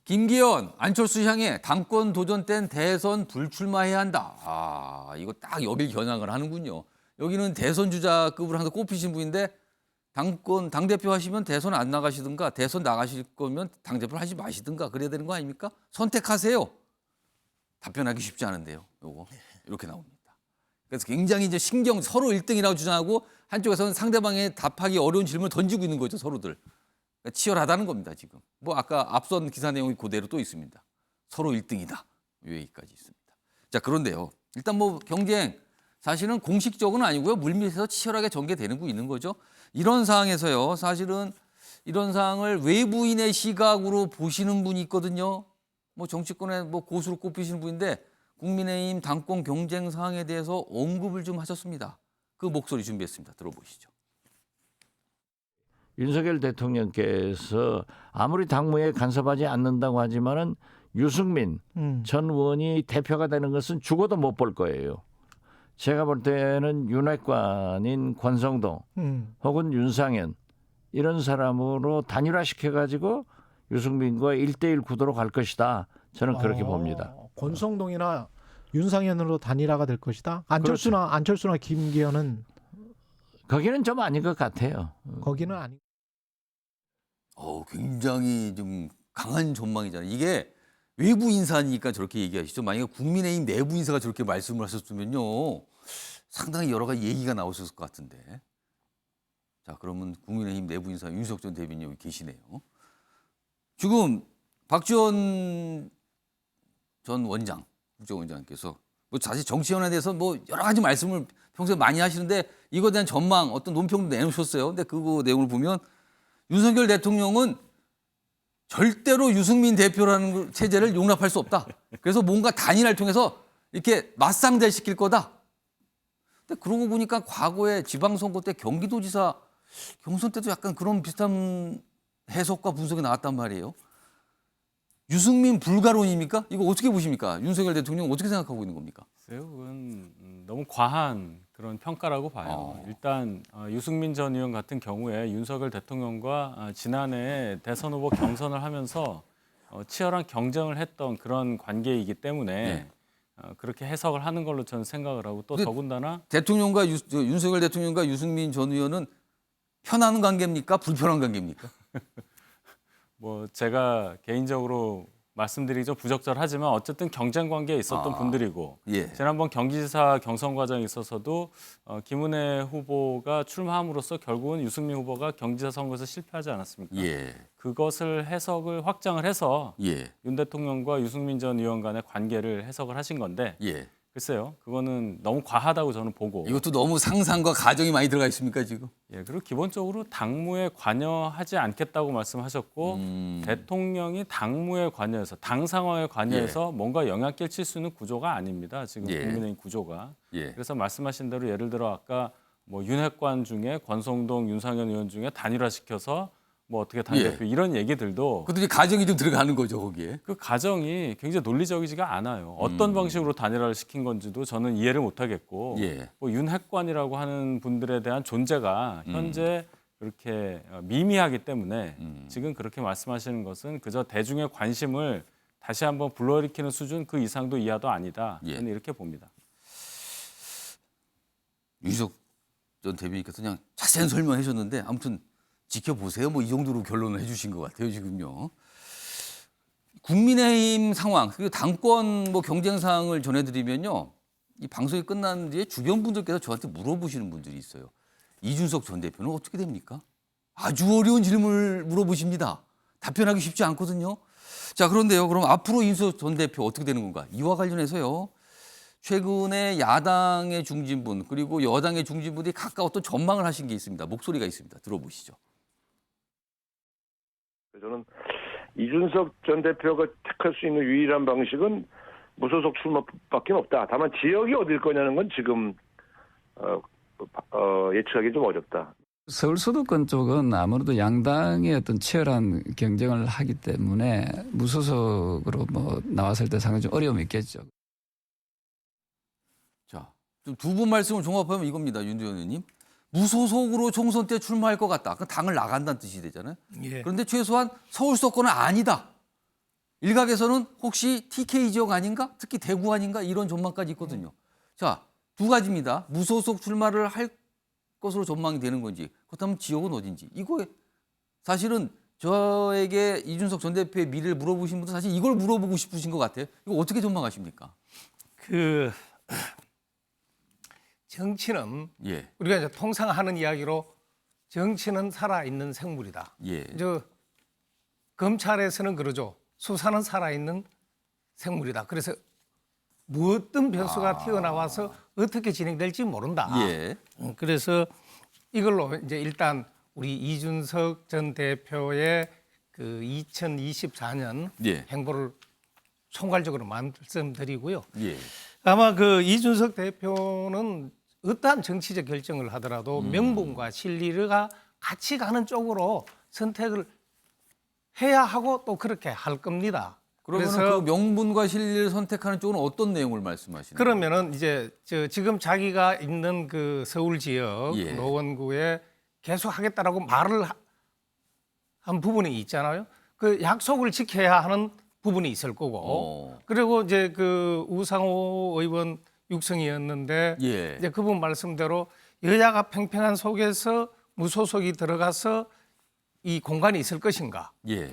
김기현, 안철수 향해 당권 도전 땐 대선 불출마해야 한다. 아, 이거 딱 여길 겨냥을 하는군요. 여기는 대선 주자급으로 항상 꼽히신 분인데 당대표 하시면 대선 안 나가시든가 대선 나가실 거면 당대표 하지 마시든가 그래야 되는 거 아닙니까? 선택하세요. 답변하기 쉽지 않은데요. 요거 이렇게 나옵니다. 그래서 굉장히 이제 서로 1등이라고 주장하고 한쪽에서는 상대방의 답하기 어려운 질문을 던지고 있는 거죠. 서로들. 그러니까 치열하다는 겁니다. 지금. 뭐 아까 앞선 기사 내용이 그대로 또 있습니다. 서로 1등이다. 요 얘기까지 있습니다. 자, 그런데요. 일단 뭐 경쟁 사실은 공식적은 아니고요. 물밑에서 치열하게 전개되고 있는 거죠. 이런 상황에서요. 사실은 이런 상황을 외부인의 시각으로 보시는 분이 있거든요. 뭐 정치권의 뭐 고수로 꼽히시는 분인데 국민의힘 당권 경쟁 상황에 대해서 언급을 좀 하셨습니다. 그 목소리 준비했습니다. 들어보시죠. 윤석열 대통령께서 아무리 당무에 간섭하지 않는다고 하지만은 유승민 전 의원이 대표가 되는 것은 죽어도 못 볼 거예요. 제가 볼 때는 윤핵관인 권성동 혹은 윤상현 이런 사람으로 단일화시켜가지고 유승민과 1대1 구도로 갈 것이다. 저는 그렇게 봅니다. 권성동이나 윤상현으로 단일화가 될 것이다. 안철수나 김기현은 거기는 좀 아닌 것 같아요. 거기는 아니. 굉장히 좀 강한 전망이잖아요. 이게 외부 인사니까 저렇게 얘기하시죠. 만약에 국민의힘 내부 인사가 저렇게 말씀을 하셨으면요. 상당히 여러 가지 얘기가 나오셨을 것 같은데. 자, 그러면 국민의힘 내부 인사 윤석 전 대변인 여기 계시네요. 지금 박지원 전 원장, 국정원장께서 뭐 사실 정치연에 대해서 뭐 여러 가지 말씀을 평소에 많이 하시는데 이거에 대한 전망, 어떤 논평도 내놓으셨어요. 근데 그 내용을 보면 윤석열 대통령은 절대로 유승민 대표라는 체제를 용납할 수 없다. 그래서 뭔가 단일화를 통해서 이렇게 맞상대시킬 거다. 근데 그러고 보니까 과거에 지방선거 때 경기도지사 경선 때도 약간 그런 비슷한 해석과 분석이 나왔단 말이에요. 유승민 불가론입니까? 이거 어떻게 보십니까? 윤석열 대통령 어떻게 생각하고 있는 겁니까? 글쎄요, 그건 너무 과한 그런 평가라고 봐요. 일단 유승민 전 의원 같은 경우에 윤석열 대통령과 지난해 대선 후보 경선을 하면서 치열한 경쟁을 했던 그런 관계이기 때문에 그렇게 해석을 하는 걸로 저는 생각을 하고 또 더군다나 대통령과 윤석열 대통령과 유승민 전 의원은 편한 관계입니까? 불편한 관계입니까? 뭐 제가 개인적으로 말씀드리기 좀 부적절하지만 어쨌든 경쟁 관계에 있었던 분들이고 지난번 경기지사 경선 과정에 있어서도 김은혜 후보가 출마함으로써 결국은 유승민 후보가 경기지사 선거에서 실패하지 않았습니까? 그것을 해석을 확장을 해서 윤 대통령과 유승민 전 의원 간의 관계를 해석을 하신 건데 글쎄요, 그거는 너무 과하다고 저는 보고. 이것도 너무 상상과 가정이 많이 들어가 있습니까 지금? 그리고 기본적으로 당무에 관여하지 않겠다고 말씀하셨고 대통령이 당무에 관여해서 당 상황에 관여해서 뭔가 영향을 끼칠 수 있는 구조가 아닙니다. 지금 국민의힘 구조가. 그래서 말씀하신 대로 예를 들어 아까 뭐 윤핵관 중에 권성동, 윤상현 의원 중에 단일화시켜서 뭐 어떻게 당대표 이런 얘기들도 그것도 가정이 좀 들어가는 거죠 거기에. 그 가정이 굉장히 논리적이지가 않아요. 어떤 방식으로 단일화를 시킨 건지도 저는 이해를 못하겠고 뭐 윤핵관이라고 하는 분들에 대한 존재가 현재 그렇게 미미하기 때문에 지금 그렇게 말씀하시는 것은 그저 대중의 관심을 다시 한번 불러일으키는 수준 그 이상도 이하도 아니다. 저는 이렇게 봅니다. 윤석 전 대변인께서 그냥 자세한 설명해 주셨는데 아무튼 지켜보세요. 뭐 이 정도로 결론을 해주신 것 같아요 지금요. 국민의힘 상황 그리고 당권 뭐 경쟁 상황을 전해드리면요. 이 방송이 끝난 뒤에 주변 분들께서 저한테 물어보시는 분들이 있어요. 이준석 전 대표는 어떻게 됩니까? 아주 어려운 질문을 물어보십니다. 답변하기 쉽지 않거든요. 자, 그런데요. 그럼 앞으로 이준석 전 대표 어떻게 되는 건가? 이와 관련해서요. 최근에 야당의 중진분 그리고 여당의 중진분들이 각각 어떤 전망을 하신 게 있습니다. 목소리가 있습니다. 들어보시죠. 저는 이준석 전 대표가 택할 수 있는 유일한 방식은 무소속 출마밖에 없다. 다만 지역이 어딜 거냐는 건 지금 예측하기 좀 어렵다. 서울 수도권 쪽은 아무래도 양당의 어떤 치열한 경쟁을 하기 때문에 무소속으로 뭐 나왔을 때 상당히 좀 어려움이 있겠죠. 자, 두 분 말씀을 종합하면 이겁니다, 윤두현 의원님. 무소속으로 총선 때 출마할 것 같다. 그 당을 나간다는 뜻이 되잖아요. 예. 그런데 최소한 서울 수도권은 아니다. 일각에서는 혹시 TK 지역 아닌가? 특히 대구 아닌가? 이런 전망까지 있거든요. 자, 두 가지입니다. 무소속 출마를 할 것으로 전망이 되는 건지, 그렇다면 지역은 어딘지. 이거 사실은 저에게 이준석 전 대표의 미래를 물어보신 분도 사실 이걸 물어보고 싶으신 것 같아요. 이거 어떻게 전망하십니까? 정치는 예. 우리가 이제 통상 하는 이야기로 정치는 살아있는 생물이다. 예. 검찰에서는 그러죠. 수사는 살아있는 생물이다. 그래서 무엇든 변수가 튀어나와서 어떻게 진행될지 모른다. 예. 그래서 이걸로 이제 일단 우리 이준석 전 대표의 그 2024년 예. 행보를 총괄적으로 말씀드리고요. 예. 아마 그 이준석 대표는 어떠한 정치적 결정을 하더라도 명분과 실리가 같이 가는 쪽으로 선택을 해야 하고 또 그렇게 할 겁니다. 그러면 그래서 그 명분과 실리를 선택하는 쪽은 어떤 내용을 말씀하시는 거예요? 그러면은 이제 지금 자기가 있는 그 서울 지역 예. 노원구에 계속 하겠다라고 말을 한 부분이 있잖아요. 그 약속을 지켜야 하는 부분이 있을 거고. 그리고 이제 그 우상호 의원 육성이었는데 예. 이제 그분 말씀대로 여야가 팽팽한 속에서 무소속이 들어가서 이 공간이 있을 것인가? 예.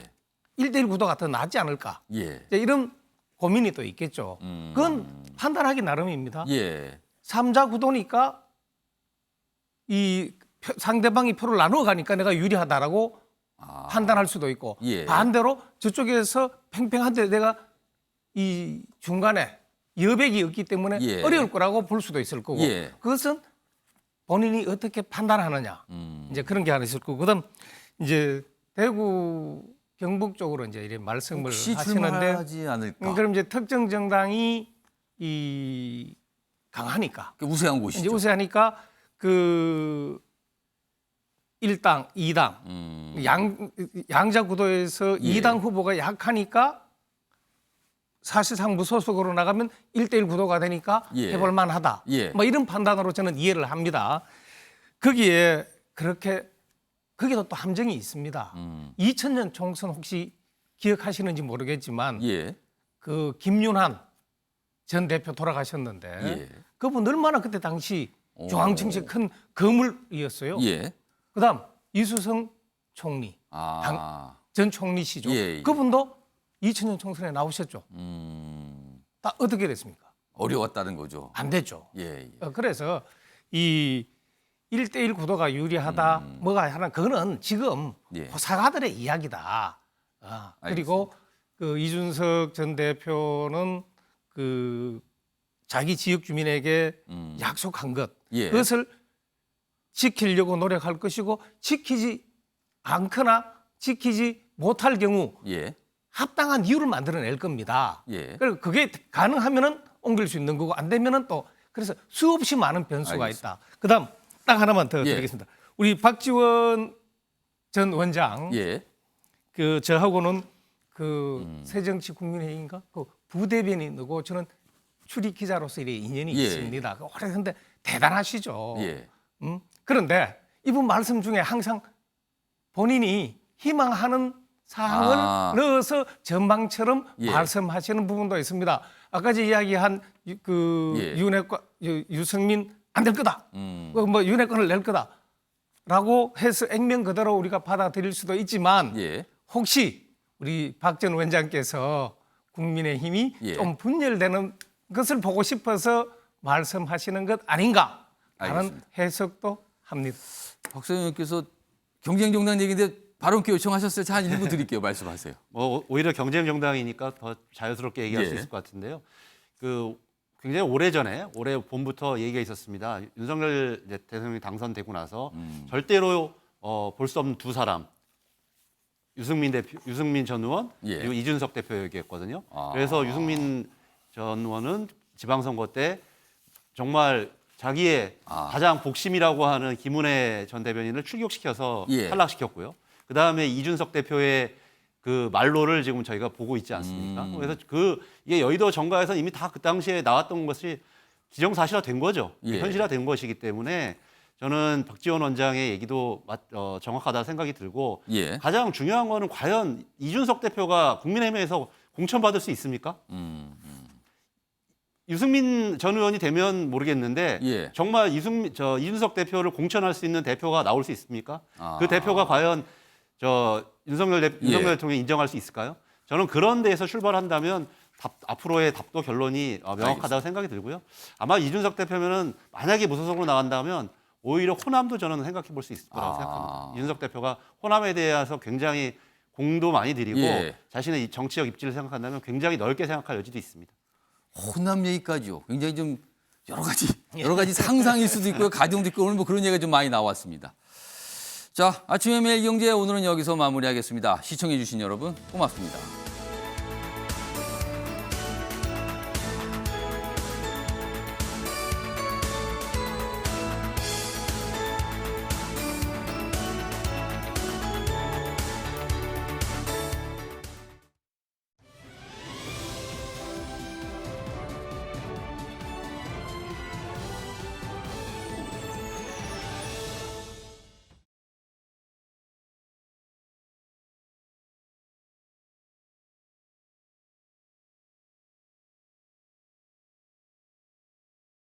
1대1 구도가 더 낫지 않을까? 예. 이제 이런 고민이 또 있겠죠. 그건 판단하기 나름입니다. 예. 3자 구도니까 이 상대방이 표를 나누어 가니까 내가 유리하다라고 판단할 수도 있고 예. 반대로 저쪽에서 팽팽한데 내가 이 중간에 여백이 없기 때문에 예. 어려울 거라고 볼 수도 있을 거고 예. 그것은 본인이 어떻게 판단하느냐 이제 그런 게 하나 있을 거고 그다음 이제 대구 경북 쪽으로 이제 이런 말씀을 혹시 하시는데 출마하지 않을까? 그럼 이제 특정 정당이 이 강하니까 우세한 곳이죠. 이제 우세하니까 그 1당, 2당 양자 구도에서 예. 2당 후보가 약하니까 사실상 무소속으로 나가면 1대1 구도가 되니까 예. 해볼 만하다. 예. 뭐 이런 판단으로 저는 이해를 합니다. 거기에 거기도 또 함정이 있습니다. 2000년 총선 혹시 기억하시는지 모르겠지만 예. 그 김윤환 전 대표 돌아가셨는데 예. 그분 얼마나 그때 당시 중앙정치 큰 거물이었어요. 예. 그다음 이수성 총리, 전 총리시죠. 예. 그분도 2000년 총선에 나오셨죠. 다 어떻게 됐습니까? 어려웠다는 거죠. 안 됐죠. 예. 그래서 이 1대1 구도가 유리하다, 뭐가 하나 그거는 지금 예. 호사가들의 이야기다. 그리고 그 이준석 전 대표는 그 자기 지역 주민에게 약속한 것 예. 그것을 지키려고 노력할 것이고 지키지 않거나 지키지 못할 경우 예. 합당한 이유를 만들어낼 겁니다. 예. 그리고 그게 가능하면은 옮길 수 있는 거고 안 되면은 또 그래서 수없이 많은 변수가 알겠습니다. 있다. 그다음 딱 하나만 더 예. 드리겠습니다. 우리 박지원 전 원장 예. 그 저하고는 그 새정치국민회의인가 그 부대변인이고 저는 출입 기자로서 이 인연이 예. 있습니다. 오래근데 대단하시죠. 예. 그런데 이분 말씀 중에 항상 본인이 희망하는 사항을 넣어서 전망처럼 예. 말씀하시는 부분도 있습니다. 아까 이야기한 그 예. 유승민 안 될 거다. 뭐 윤핵관을 낼 거다라고 해서 액면 그대로 우리가 받아들일 수도 있지만 예. 혹시 우리 박 전 원장께서 국민의힘이 예. 좀 분열되는 것을 보고 싶어서 말씀하시는 것 아닌가 하는 알겠습니다. 해석도 합니다. 박사님 의원께서 경쟁 정당 얘기인데 발언기 요청하셨어요. 자, 한 1분 드릴게요. 말씀하세요. 뭐 오히려 경쟁 정당이니까 더 자연스럽게 얘기할 수 예. 있을 것 같은데요. 그 굉장히 오래전에 올해 봄부터 얘기가 있었습니다. 윤석열 대통령이 당선되고 나서 절대로 볼 수 없는 두 사람 유승민 전 의원 예. 그리고 이준석 대표 얘기했거든요. 그래서 유승민 전 의원은 지방선거 때 정말 자기의 가장 복심이라고 하는 김은혜 전 대변인을 출격시켜서 예. 탈락시켰고요. 그다음에 이준석 대표의 그 말로를 지금 저희가 보고 있지 않습니까? 그래서 이게 여의도 정가에서 이미 다 그 당시에 나왔던 것이 기정사실화된 거죠. 예. 현실화된 것이기 때문에 저는 박지원 원장의 얘기도 정확하다 생각이 들고 예. 가장 중요한 거는 과연 이준석 대표가 국민의힘에서 공천받을 수 있습니까? 유승민 전 의원이 되면 모르겠는데 예. 정말 이준석 대표를 공천할 수 있는 대표가 나올 수 있습니까? 그 대표가 과연 윤석열 대통령이 인정할 수 있을까요? 저는 그런 데에서 출발한다면 앞으로의 답도 결론이 명확하다고 생각이 들고요. 아마 이준석 대표면은 만약에 무소속으로 나간다면 오히려 호남도 저는 생각해 볼 수 있을 거라고 생각합니다. 이준석 대표가 호남에 대해서 굉장히 공도 많이 들이고 예. 자신의 이 정치적 입지를 생각한다면 굉장히 넓게 생각할 여지도 있습니다. 호남 얘기까지요. 굉장히 좀 여러 가지 상상일 수도 있고요. 가정도 있고 오늘 뭐 그런 얘기가 좀 많이 나왔습니다. 자, 아침의 매일경제 오늘은 여기서 마무리하겠습니다. 시청해 주신 여러분 고맙습니다.